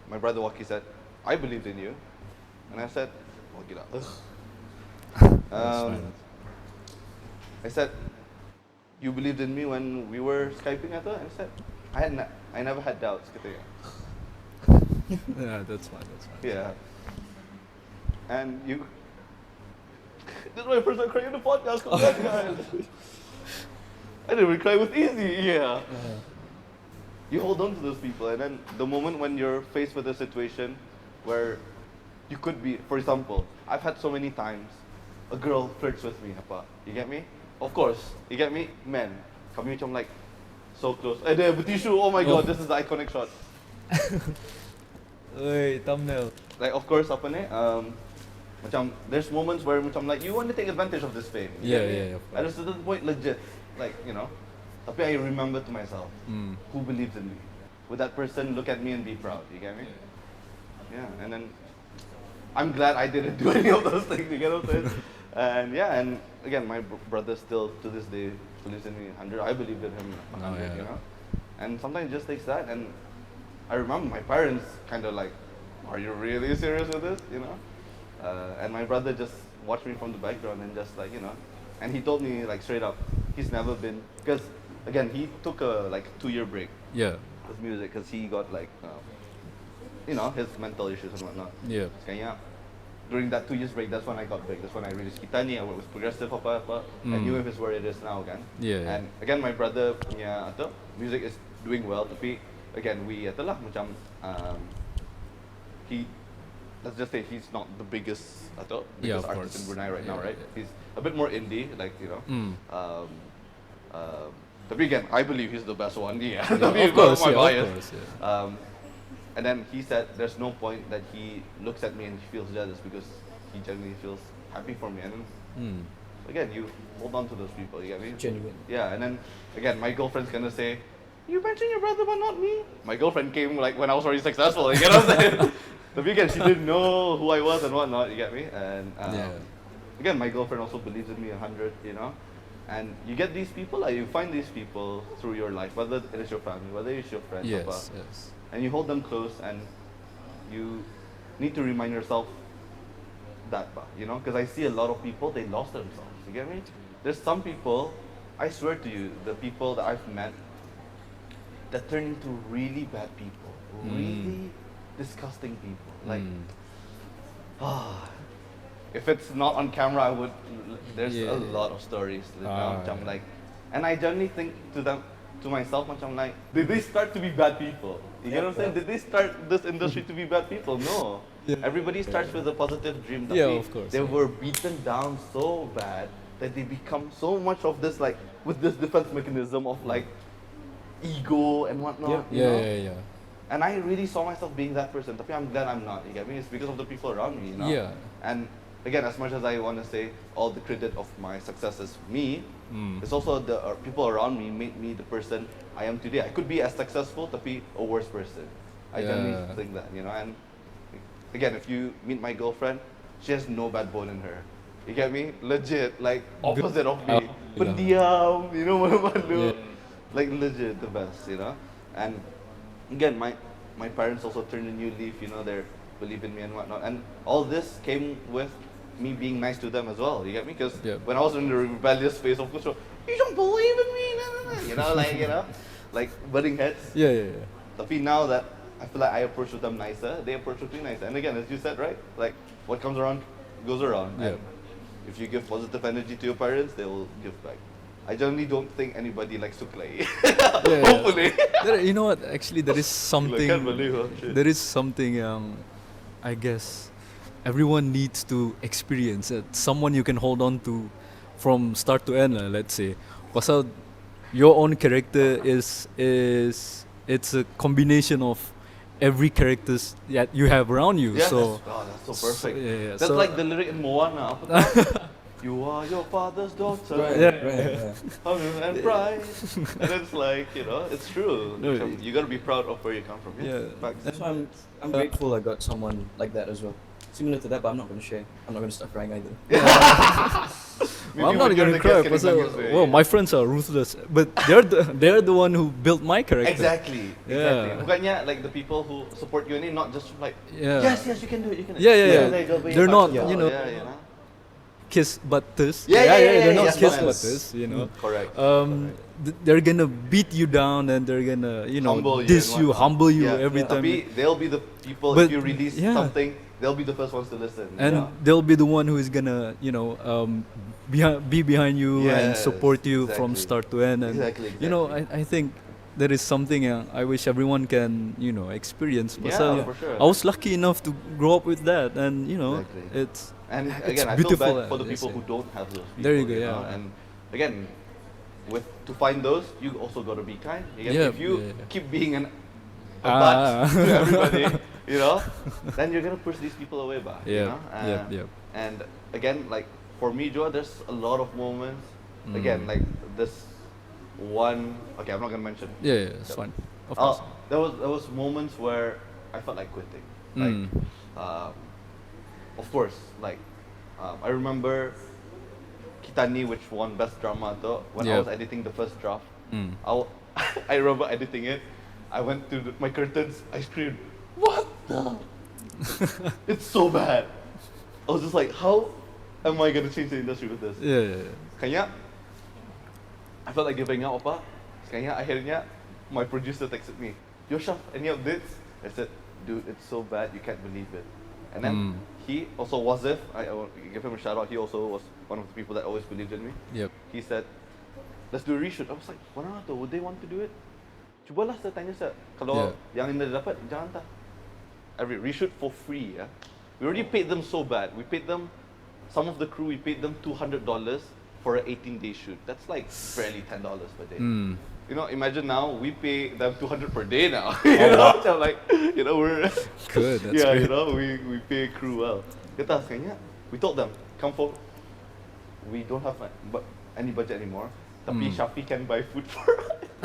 my brother Waki said, I believed in you. And I said, oh gila. I said, you believed in me when we were Skyping atau? And I said, I never had doubts. Katanya. Yeah, that's fine. Yeah. And you. This is my first time crying on the podcast. Congrats, guys. I didn't even cry with easy. Yeah. You hold on to those people, and then the moment when you're faced with a situation where you could be, for example, I've had so many times a girl flirts with me, apa? You get me? Of course, you get me? Men, kami macam like so close. Eh, there, tissue. Oh my god, this is the iconic shot. Wait, thumbnail. Like of course, apa ni? Macam there's moments where macam like you want to take advantage of this fame. You get me? Yeah, of At a certain point, legit, like you know. Tapi I remember to myself, who believes in me? Would that person look at me and be proud? You get me? Yeah, and then I'm glad I didn't do any of those things. You get what I'm saying? And yeah, and again, my brother still to this day believes in me 100. I believe in him 100. You know, and sometimes it just takes that. And I remember my parents kind of like, "Are you really serious with this?" You know, and my brother just watched me from the background and just like you know, and he told me like straight up, he's never been because. Again, he took a like 2-year break Yeah. with music because he got like, you know, his mental issues and whatnot. Yeah. Kaya during that 2 years break, that's when I got big. That's when I released Kita Ni. I worked with Progressive apa. I knew him is where it is now, kan. Yeah. And again, my brother punya ato music is doing well. Tapi again, we atolah macam he. Let's just say he's not the biggest Yeah, of artist in course. Brunei right now, Yeah, right? yeah. He's a bit more indie, like you know. But again, I believe he's the best one. Yeah, Of course, my yeah, bias. of course, yeah. And then he said, "There's no point that he looks at me and he feels jealous because he genuinely feels happy for me." And then, again, you hold on to those people. You get me? Genuine. Yeah. And then again, my girlfriend's gonna say, "You mentioned your brother, but not me." My girlfriend came like when I was already successful. You get what I'm saying? But again, she didn't know who I was and whatnot. You get me? And again, my girlfriend also believes in me 100. You know. And you get these people, like you find these people through your life, whether it is your family, whether it's your friends, Yes. and you hold them close, and you need to remind yourself that, you know, because I see a lot of people, they lost themselves. You get me? There's some people, I swear to you, the people that I've met that turn into really bad people, really disgusting people. Like, if it's not on camera, I would. There's Yeah. a lot of stories. You know, Ah, macam yeah. like, and I generally think to myself, macam like, did they start to be bad people? You get what I'm saying? Did they start this industry to be bad people? No. Yeah. Everybody starts with a positive dream. Yeah, tapi of course, They yeah. were beaten down so bad that they become so much of this, like, with this defense mechanism of like ego and whatnot. You know? Yeah. And I really saw myself being that person. Tapi I'm glad I'm not. You get me? It's because of the people around me. You know? Yeah. And again, as much as I want to say all the credit of my success is me, it's also the people around me made me the person I am today. I could be as successful, tapi a worse person. I generally Yeah. think that, you know. And again, if you meet my girlfriend, she has no bad bone in her. You get me? Legit, like opposite of me. Pendiam, you know, malu-malu. Yeah. Like legit the best, you know. And again, my parents also turned a new leaf, you know, they believe in me and whatnot. And all this came with me being nice to them as well, you get me? Because Yeah. when I was in the rebellious phase, of course, you don't believe in me, nah, nah, nah. You know, like, you know, like butting heads. Yeah. Tapi now that I feel like I approach with them nicer, they approach with me nicer. And again, as you said, right? Like, what comes around goes around. Yeah. And if you give positive energy to your parents, they will give back. I generally don't think anybody likes to play. Yeah. Hopefully. You know what? Actually, there is something. can't believe it, shit. There is something. I guess everyone needs to experience. Someone you can hold on to from start to end. Let's say, pasal your own character is it's a combination of every characters that you have around you. Yeah, So that's so perfect. yeah, That's so- like the lyric in Moana. apa tu? You are your father's daughter, Right. honor and pride. And it's like, you know, it's true. No, You gotta be proud of where you come from. Yeah. Facts. That's why I'm grateful I got someone like that as well. Similar to that, but I'm not gonna share. I'm not gonna start crying either. Well, I'm Maybe not when you're gonna the cry. guest Pasal, getting nangis, well, yeah. my friends are ruthless, but they're the one who built my character. Exactly. Yeah. Bukannya like the people who support you ini not just like, Yeah. yes, you can do it, you can do it. Yeah. Like, They're not, yeah, you know, yeah, you know. kiss butters. Yeah, they're not yes, kiss yes. butters, you know. Correct. They're gonna beat you down and they're gonna, you know, Humble you diss and you, whatnot. humble you Yeah. every time. Tapi they'll be the people, But, if you release yeah. something, they'll be the first ones to listen. And they'll be the one who is gonna, you know, be behind you and Yes, support you from exactly. start to end. And Exactly, you know, exactly. I think there is something I wish everyone can, you know, experience. Yeah, Pasal for sure. I was lucky enough to grow up with that, and you know, Exactly. it's And it's again, I feel beautiful, bad for the let's people say. who don't have those people. There you go, know? yeah. And again, to find those, you also got to be kind. You get me? Yeah, If you yeah. keep being a Ah. butt to everybody, you know, then you're gonna push these people away, bah. You Yeah, know? yep. And again, like for me, Joe, there's a lot of moments. Again, like this one. Okay, I'm not gonna mention. Yeah, it's fine. Of course. There was moments where I felt like quitting. Like, of course, like I remember Kitani, which won best drama, though. When I Yeah. was editing the first draft, I remember editing it. I went to my curtains. I screamed, "What the? It's so bad." I was just like, "How am I gonna change the industry with this?" Yeah. Kayaknya I felt like giving up apa. Kayaknya akhirnya my producer texted me, "Yo Shaf, any updates?" I said, "Dude, it's so bad, you can't believe it." And then he also Wasif, I will give him a shout out. He also was one of the people that always believed in me. Yep. He said, "Let's do a reshoot." I was like, "Mana tu? Would they want to do it?" Cubalah saya tanya saya. Kalau yang ini dapat, jangan tak. Every reshoot for free, yeah. We already paid them so bad. We paid them, some of the crew, we paid them $200 for an 18-day shoot. That's like barely $10 per day. You know, imagine now we pay them 200 per day now. You know, so like, you know, we're Good, that's yeah, great. you know, we pay crew well. Kita kayaknya, we told them, come for. We don't have any budget anymore. Tapi Shafi can buy food for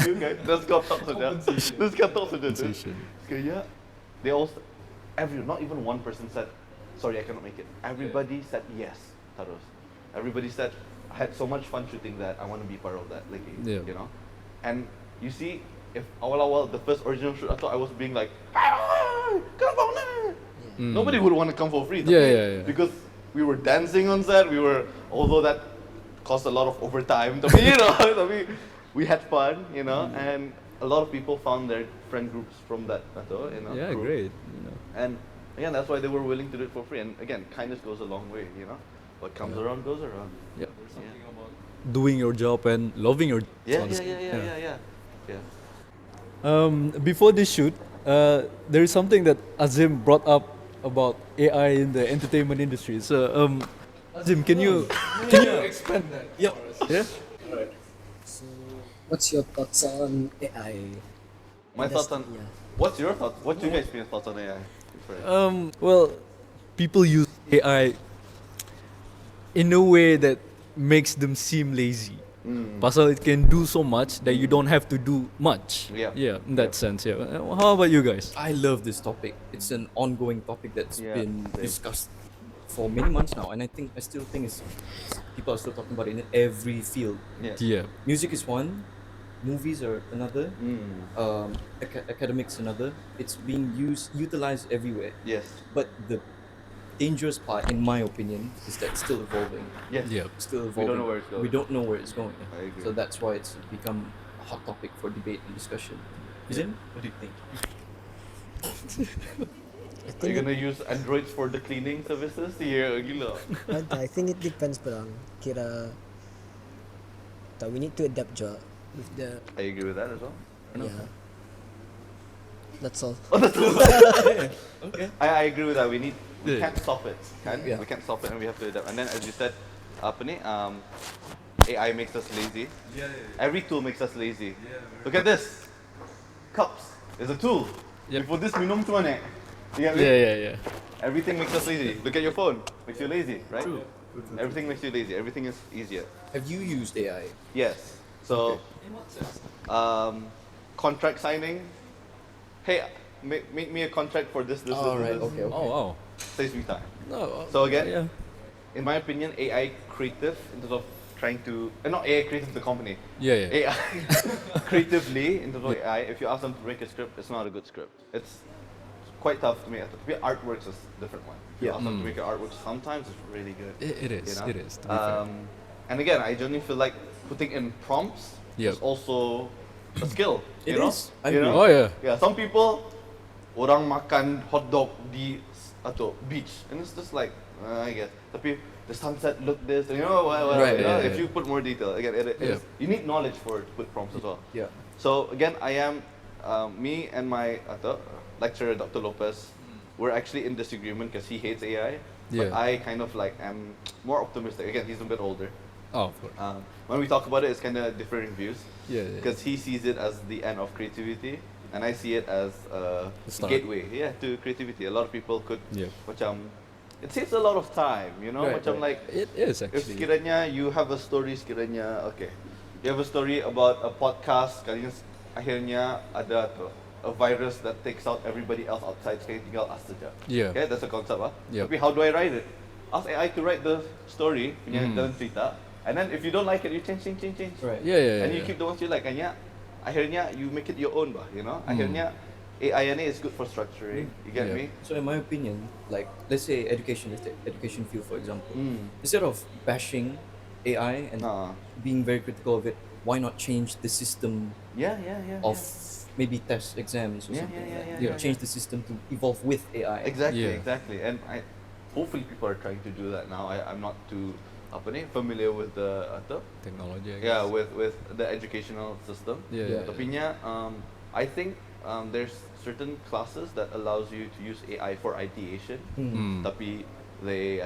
you guys. Let's go talk saja. Let's go talk saja. Compensation. Kaya, they all, not even one person said, sorry, I cannot make it. Everybody said yes, Taros. Everybody said, I had so much fun shooting that, I want to be part of that. Like, Yeah. you know? And you see, if awal-awal, the first original shoot, I thought I was being like, come on, nobody would want to come for free. Yeah. Because we were dancing on set, although that cost a lot of overtime, tapi, you know, tapi we had fun, you know, and a lot of people found their friend groups from that, you know, Yeah, crew. great. You know. And again, that's why they were willing to do it for free. And again, kindness goes a long way, you know. What comes around goes around. Yeah. There's something about doing your job and loving your job. Yeah, honestly. Before this shoot, there is something that Azim brought up about AI in the entertainment industry. So, Azim, can you expand that? Yep. Yeah. So, what's your thoughts on AI? My thoughts on. Yeah. What's your thoughts? What's you guys' thoughts on AI? Well, people use AI in a way that makes them seem lazy. Pasal it can do so much that you don't have to do much. Yeah. Yeah, in that sense. Yeah. How about you guys? I love this topic. It's an ongoing topic that's Yeah, been same. discussed for many months now, and I still think people are still talking about it in every field. Yeah. Yeah. Music is one, movies are another, Mm. academics another. It's being utilized everywhere. Yes. But the dangerous part, in my opinion, is that it's still evolving. Yes. Yeah. Still We evolving. don't know where it's going. We don't know where it's going. I agree. So that's why it's become a hot topic for debate and discussion. Azim, what do you think? Are you gonna use androids for the cleaning services? Yeah, gila. I think it depends parang kira we need to adapt juga with the I agree with that as well. yeah. That's all. Okay. I agree with that. We Yeah. can't stop it. Yeah. We can't stop it, and we have to adapt. And then, as you said, AI makes us lazy. Every tool makes us lazy. Look at this. Cups is a tool. Yep. You put this minum tu mana? You get me? Yeah. Everything makes us lazy. Look at your phone. Makes you lazy, right? Everything makes you lazy. Everything is easier. Have you used AI? Yes. So, contract signing. Hey, make me a contract for this. All right. Okay. Oh wow. Saves me time. No. So again, yeah. in my opinion, AI creative in terms of trying to, not AI creative the company, Yeah. AI creatively in terms of AI. If you ask them to make a script, it's not a good script. It's quite tough to make. Artworks is a different one. If you Yeah. ask them to make an artwork, sometimes it's really good. It is. you know? It is. To be fair. And again, I genuinely feel like putting in prompts Yep. is also a skill. It you know? is. I You agree. know? Oh yeah. Yeah, some people orang makan hot dog di atau beach, and it's just like I guess. Tapi the sunset look this, you know, whatever. Right, you know? yeah, If yeah. you put more detail, again, it Yeah. is, you need knowledge for to put prompts as well. Yeah. So again, I am me and my lecturer, Dr. Lopez. We're actually in disagreement because he hates AI, but Yeah. I kind of like am more optimistic. Again, he's a bit older. Oh, of course. When we talk about it, it's kind of differing views Yeah. because he sees it as the end of creativity, and I see it as a The start. gateway, to creativity. A lot of people could, Yeah. it saves a lot of time, you know. Right, Like It is if actually. sekiranya you have a story, you have a story about a podcast, akhirnya ada a virus that takes out everybody else outside, sekali tinggal us saja. Yeah. Okay, that's a concept, Yep. Tapi how do I write it? Ask AI to write the story, punya Mm. dalam cerita, and then if you don't like it, you change. Right. Yeah. And you keep the ones you like, akhirnya you make it your own, you know. Akhirnya AI ni is good for structuring. You get Yeah. me? So in my opinion, like let's say education field for example, Mm. instead of bashing AI and being very critical of it, why not change the system Yeah. of maybe test exams or Yeah, something yeah, like that? yeah, yeah, Change the system to evolve with AI. Exactly. Yeah. And hopefully people are trying to do that now. I'm not too familiar with the Technology. I yeah guess. with the educational system. Yeah. Tapinya, I think there's certain classes that allows you to use AI for ideation. Mm. Tapi they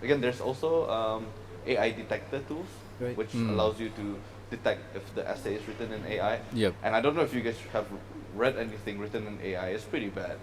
again there's also AI detector tools Right. which Mm. allows you to detect if the essay is written in AI. Yep. And I don't know if you guys have read anything written in AI. It's pretty bad.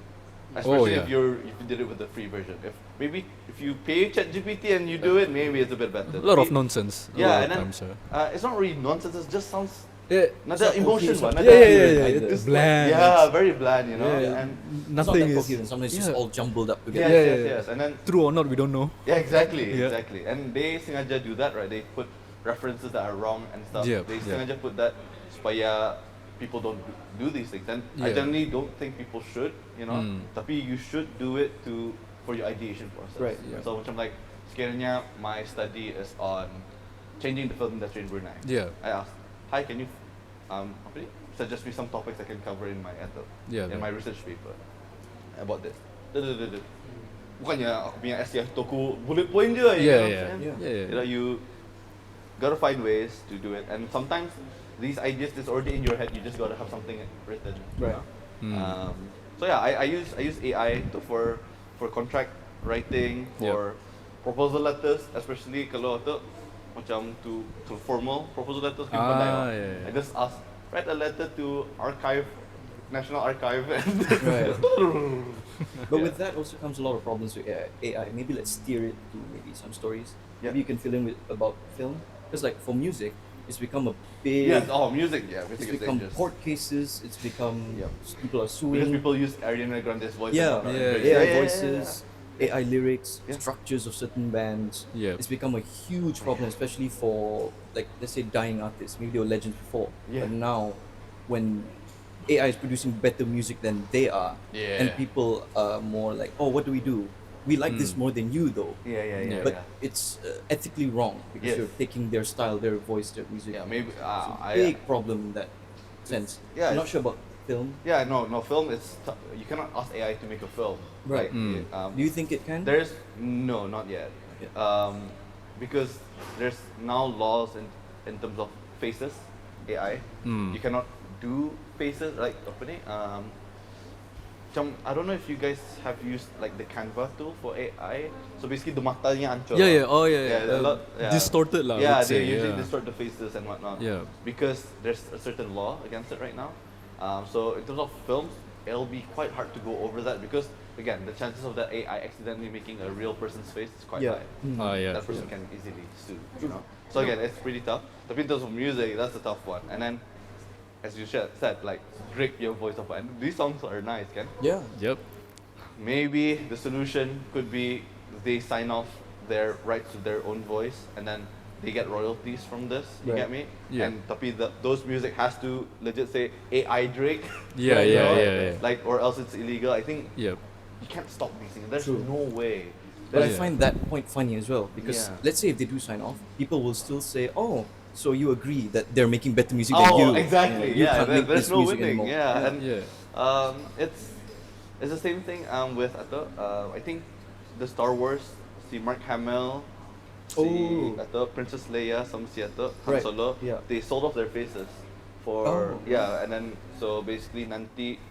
Oh, Especially yeah. if you did it with the free version. If you pay ChatGPT and you do it, maybe it's a bit better. A lot of Tapi- nonsense. A Yeah, lot and of then times, sir. it's not really nonsense. It just sounds Yeah. another It's not emotion cohesive. one. Yeah. Either. It's bland. Yeah, very bland. You know. Yeah. And It's not Nothing that is coherent. Sometimes it's just yeah. all jumbled up yes, together. Yeah. And then true or not, we don't know. yeah, exactly. Yeah. And they sengaja do that, right? They put references that are wrong and stuff. Yeah, They yeah. sengaja put that supaya people don't do these things. And I Yeah. generally don't think people should, you know. Mm. Tapi you should do it for your ideation process. Right, yeah. So macam like sekiranya my study is on changing the film industry in Brunei. Yeah. I asked, hi, can you suggest me some topics I can cover in my Yeah, in right. my research paper? about this. Bukannya aku punya essay tu aku bullet point je. You Yeah, know what I'm yeah. saying? Yeah. You know, you gotta find ways to do it, and sometimes these ideas is already in your head. You just gotta have something written. You Right. know? So yeah, I use AI for contract writing, for proposal letters, especially kalau tu macam to formal proposal letters kita pandai. Yeah. I just write a letter to National Archive, and Right. But Yeah. with that also comes a lot of problems with AI. Maybe let's steer it to maybe some stories. Yeah. Maybe you can fill in with about film. Because like for music, it's become a big. yes, music, It's music is become dangerous. court cases. It's become Yep. people are Because suing. people use Ariana Grande's voice. Yeah, and whatnot. Yeah, AI voices, AI lyrics, Yeah. structures of certain bands. Yeah. It's become a huge problem, especially for like let's say dying artists. Maybe they were legends before, Yeah. but now when AI is producing better music than they are, and Yeah. people are more like, oh, what do? We like this more than you though. Yeah. But it's ethically wrong because Yes. you're taking their style, their voice, their music. Yeah, maybe It's a I big problem in that sense. Yeah, I'm not it's- sure about film. yeah, no, film is you cannot ask AI to make a film. Right. Like, Do you think it can? there's no, not yet. Yeah. Because there's now laws in terms of faces, AI. You cannot do faces like apa ni? I don't know if you guys have used like the Canva tool for AI. So basically the matanya ancur. Yeah. Oh, yeah. Yeah, a lot, yeah. Distorted lah. I Yeah, would they say, usually yeah. distort the faces and whatnot. Yeah. Because there's a certain law against it right now. So in terms of films, it'll be quite hard to go over that because again, the chances of that AI accidentally making a real person's face is quite Yeah. high. Yeah. That person can easily sue. You know? So again, it's pretty tough. But in terms of music, that's a tough one. And then, as you said, like break your voice up. And these songs are nice, can? Yeah. Yep. Maybe the solution could be they sign off their rights to their own voice and then they get royalties from this. You Right. get me? Yeah. And tapi those music has to legit say AI Drake. Yeah, Right, yeah, right. yeah. Like or else it's illegal. I think Yep. you can't stop these things. There's True. no way. But I Yeah. find that point funny as well because Yeah. let's say if they do sign off, people will still say, "Oh, so you agree that they're making better music than you?" exactly. You Yeah, can't make there's this no music winning. anymore. Yeah, and Yeah. it's the same thing with I think the Star Wars, si Mark Hamill, si Oh. Princess Leia, some si Han Right, Solo, yeah. they sold off their faces for Oh. and then so basically nanti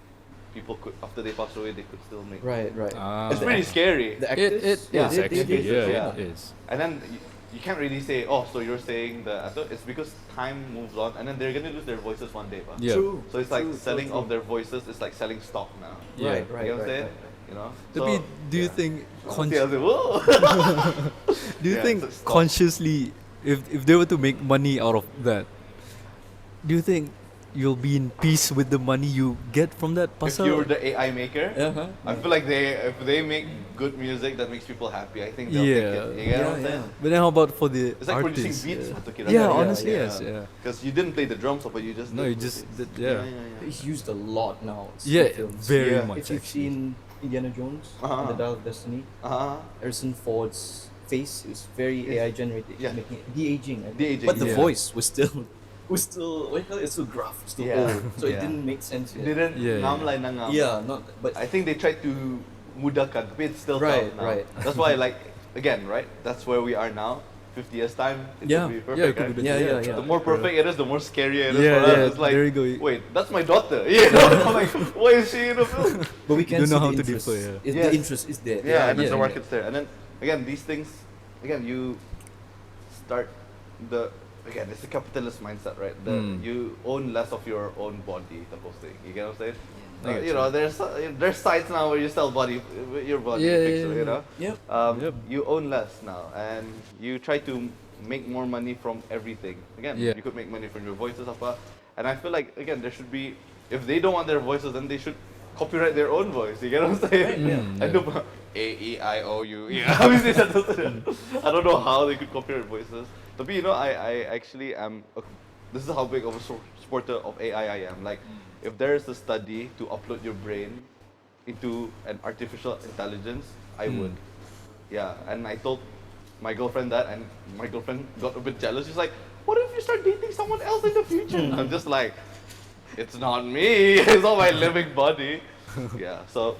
people could after they pass away they could still make. Right. Ah. It's pretty scary. The It actors, is yeah, actually, they- yeah, yeah. it is. And then you can't really say, oh, so you're saying that it's because time moves on, and then they're gonna lose their voices one day, pa. Yeah. True. So it's like true, selling true. of their voices is like selling stock now. Yeah. Right. You know what I'm saying? Right. You know. Tapi, do you think Yeah, I was like, whoa. do you Yeah, think so stop. consciously, if they were to make money out of that, do you think you'll be in peace with the money you get from that? If you're the AI maker, Uh-huh. I feel like if they make good music that makes people happy, I think they'll Yeah. take it. You get what I'm Yeah, saying? But then how about for the It's like producing artists? beats. Yeah, honestly, yes. Yeah. Because you didn't play the drums, but you just No, did you the just beats. did- yeah. It's used a lot now. Yeah, in films. very Yeah. much If you've actually. seen Indiana Jones Uh-huh. and the Dial of Destiny, Harrison Ford's face is very AI generated, Yeah. making it de-aging. I think. De-aging, But the yeah. voice was still what do you call it? It's still gruff, still Yeah. old, so it Yeah. didn't make sense. It Yet. didn't Yeah, ngam yeah. like nangam. Yeah, not but I think they tried to mudahkan, but it's still Right, tough now. right. That's why, like, again, right? That's where we are now. 50 years time, it Yeah. could be perfect. Yeah, it could right? be yeah, yeah. The more perfect it is, the more scarier it is Yeah, for us. yeah, It's like, there you go. wait, that's my daughter. Yeah, I'm like, why is she in a film? But we can Don't see know how the to interest. differ, yeah. Yes. The interest is there. Yeah, and yeah, the yeah. market's there. And then, again, these things, again, you start again, it's the capitalist mindset, right? You own less of your own body, type of thing. You get what I'm saying? I get You know, there's sites now where you sell your body Yeah, picture, yeah, you know? Yep. Yep. You own less now, and you try to make more money from everything. Again, Yeah. you could make money from your voices, apa. And I feel like, again, there should be, if they don't want their voices, then they should copyright their own voice. You get what I'm saying? yeah. I know, A-E-I-O-U. Yeah, obviously that doesn't. I don't know how they could copyright voices. But you know, I actually am. This is how big of a supporter of AI I am. Like, if there is a study to upload your brain into an artificial intelligence, I would. Yeah, and I told my girlfriend that, and my girlfriend got a bit jealous. She's like, "What if you start dating someone else in the future?" I'm just like, "It's not me. It's not my living body." Yeah, so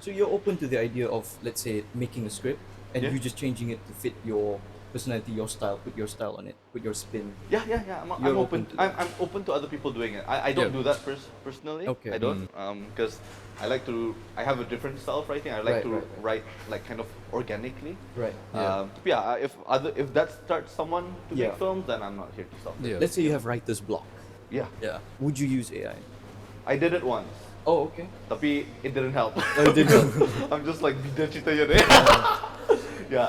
So you're open to the idea of, let's say, making a script and Yeah. you just changing it to fit your personality, your style, put your style on it, put your spin. Yeah, yeah, yeah. I'm You're open. open to that. I'm open to other people doing it. I don't Yeah. do that personally. Okay. I don't. Because I like to. I have a different style of writing. I like Right, to right, write like kind of organically. Right. Yeah. If that starts someone to Yeah. make films, then I'm not here to stop. it. Yeah. Let's say you have writer's block. Yeah. Yeah. Would you use AI? I did it once. Oh, okay. Tapi it didn't help. Oh, it didn't help. I'm just like bida ceritanya deh. Yeah,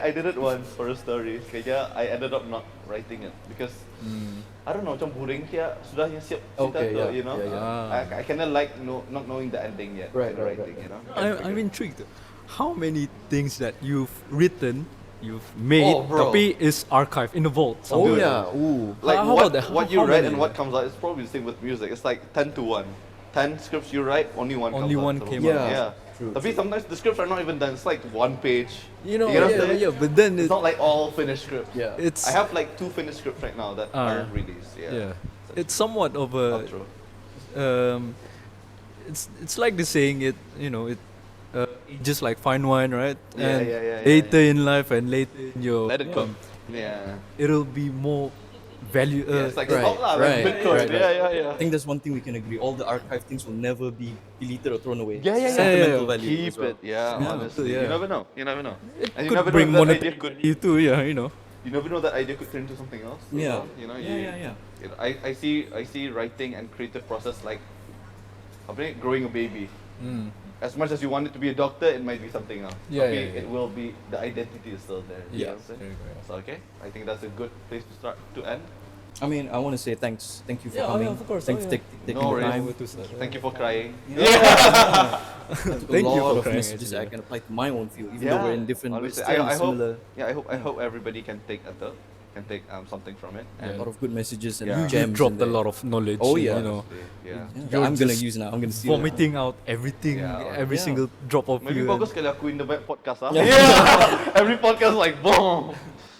I did it once for a story. Kayaknya I ended up not writing it because I don't know, macam boring kaya sudah yang siap cerita Okay, tu, yeah, you know. yeah, yeah. I kind of like not knowing the ending yet. Right, in right, writing, right. you know. I'm intrigued. How many things that you've written, you've made, Oh, bro. tapi is archived in the vault? Oh somewhere? yeah. Ooh. Like How what, about that? what How you write many? and what comes out is probably the same with music. It's like 10 to 1. 10 scripts you write, only one Only comes one out. came out. Yeah. Yeah. True, Tapi true. sometimes the scripts are not even done. It's like one page. You know, You get what I'm yeah, saying? yeah, but then It's not like all finished scripts. Yeah. it's I have like 2 finished scripts right now that aren't released. yeah, it's somewhat of a Outro. it's like the saying it, you know, it just like fine wine, right? Yeah, And yeah, yeah, later in life and later in your Let it cook. Yeah. it'll be more value. Yeah, it's like right, stock lah, right, like Bitcoin. right, right. Yeah, yeah, I think that's one thing we can agree. All the archive things will never be deleted or thrown away. Yeah, yeah, yeah. Sentimental Yeah, value Keep as well. it. Yeah, Yeah, honestly. yeah. You never know. You never know. It And you could never bring know that idea monetary could. value too, yeah, you know. You never know that idea could turn into something else. as Yeah. well, You know. Yeah. You know, I see writing and creative process like apa ni, growing a baby. As much as you want it to be a doctor, it might be something else. Yeah, Tapi yeah, yeah. it will be, the identity is still there. You Yeah. know what I'm saying? Very good. So okay, I think that's a good place to start to end. I mean, I want to say thanks. Thank you for Yeah, oh, coming. yeah, of course, Thanks oh, for yeah. taking No the worries. time. Thank you for crying. Thank a you lot for of crying, messages actually, I can apply to my own field, even Yeah, though we're in different, honestly, but still I hope, similar. yeah, I hope everybody can take something from it. A lot of good messages and Yeah. You gems. dropped in a there. lot of knowledge. Oh, yeah. You know, Yeah. Yeah, You're I'm gonna just use now. I'm gonna steal it. vomiting out everything, Yeah. every Yeah. single drop of Maybe you. bagus kali aku in the back podcast, huh? Yeah. Every podcast like boom.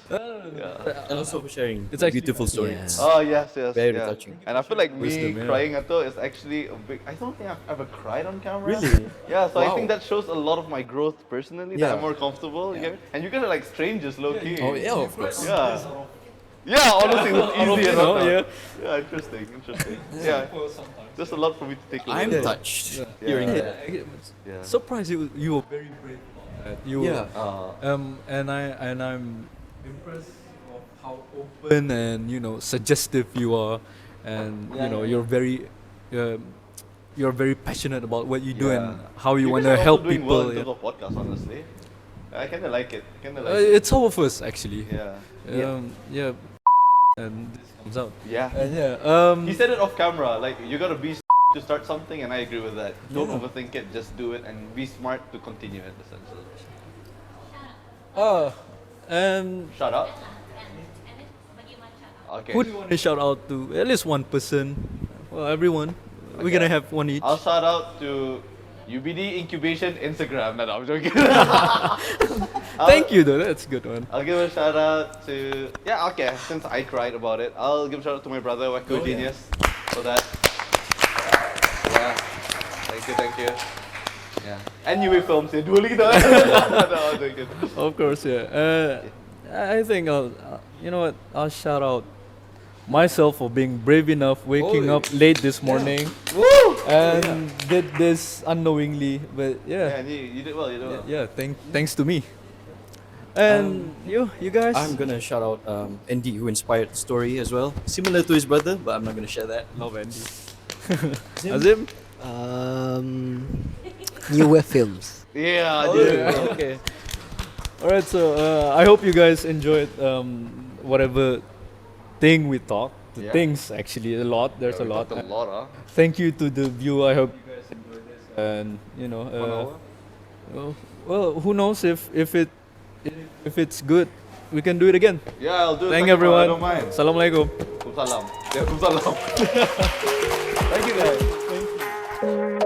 And also for sharing It's actually beautiful stories. Yeah. Oh yes, yes. Very yeah. touching. And I feel like me Wisdom, yeah. crying at all is actually a big. I don't think I've ever cried on camera. Really? Yeah. So I Wow. think that shows a lot of my growth personally. That Yeah. I'm more comfortable. You get me? And you guys are like strangers, low key. Oh yeah, of course. Yeah. Yeah. Honestly, it's easy. you know, enough. yeah. Yeah. Interesting. Yeah. There's a lot for me to take. I'm in. touched Yeah. hearing that. Yeah. Surprised you were very brave about that. You Yeah. and I'm impressed of how open and, you know, suggestive you are, and you know, you're very passionate about what you do and how you want guys to are help also doing people. well in yeah. terms of podcast, honestly. I kind of like it. It. It's our first actually. Yeah. Yeah. And this comes out. Yeah. And yeah. He said it off camera, like you gotta be to start something, and I agree with that. Don't Yeah. overthink it, just do it, and be smart to continue it. Essentially. And Shout out. Okay. who do you want to shout out to? At least one person. Well, everyone. We're gonna have one each. I'll shout out to UBD Incubation Instagram. No, I'm joking. Thank you, though. That's a good one. I'll give a shout out to okay. Since I cried about it, I'll give a shout out to my brother Wacko Genius for that. Yeah. Thank you. Yeah. And UA Films, yeah. Dua lagi dah. No, I'm joking. Of course, yeah. I think you know what? I'll shout out myself for being brave enough, waking up late this morning, and did this unknowingly. But Yeah, yeah, you did well. You did well. yeah. Thanks to me. And you guys. I'm gonna shout out Andy, who inspired the story as well. Similar to his brother, but I'm not gonna share that. love Andy. Azim? Azim. New Wave Films. Yeah, Oh, dude. yeah. Okay. All right. So I hope you guys enjoyed whatever thing we talked. The Yeah. things actually a lot. There's a We lot. talked a lot, huh? Thank you to the viewer. I hope you guys enjoyed this. And you know, 1 hour. well, who knows if it's good, we can do it again. Yeah, I'll do it. Thank second one, I everyone. don't mind. Assalamualaikum. Waalaikumsalam. Yeah, waalaikumsalam. Thank you guys. Mm.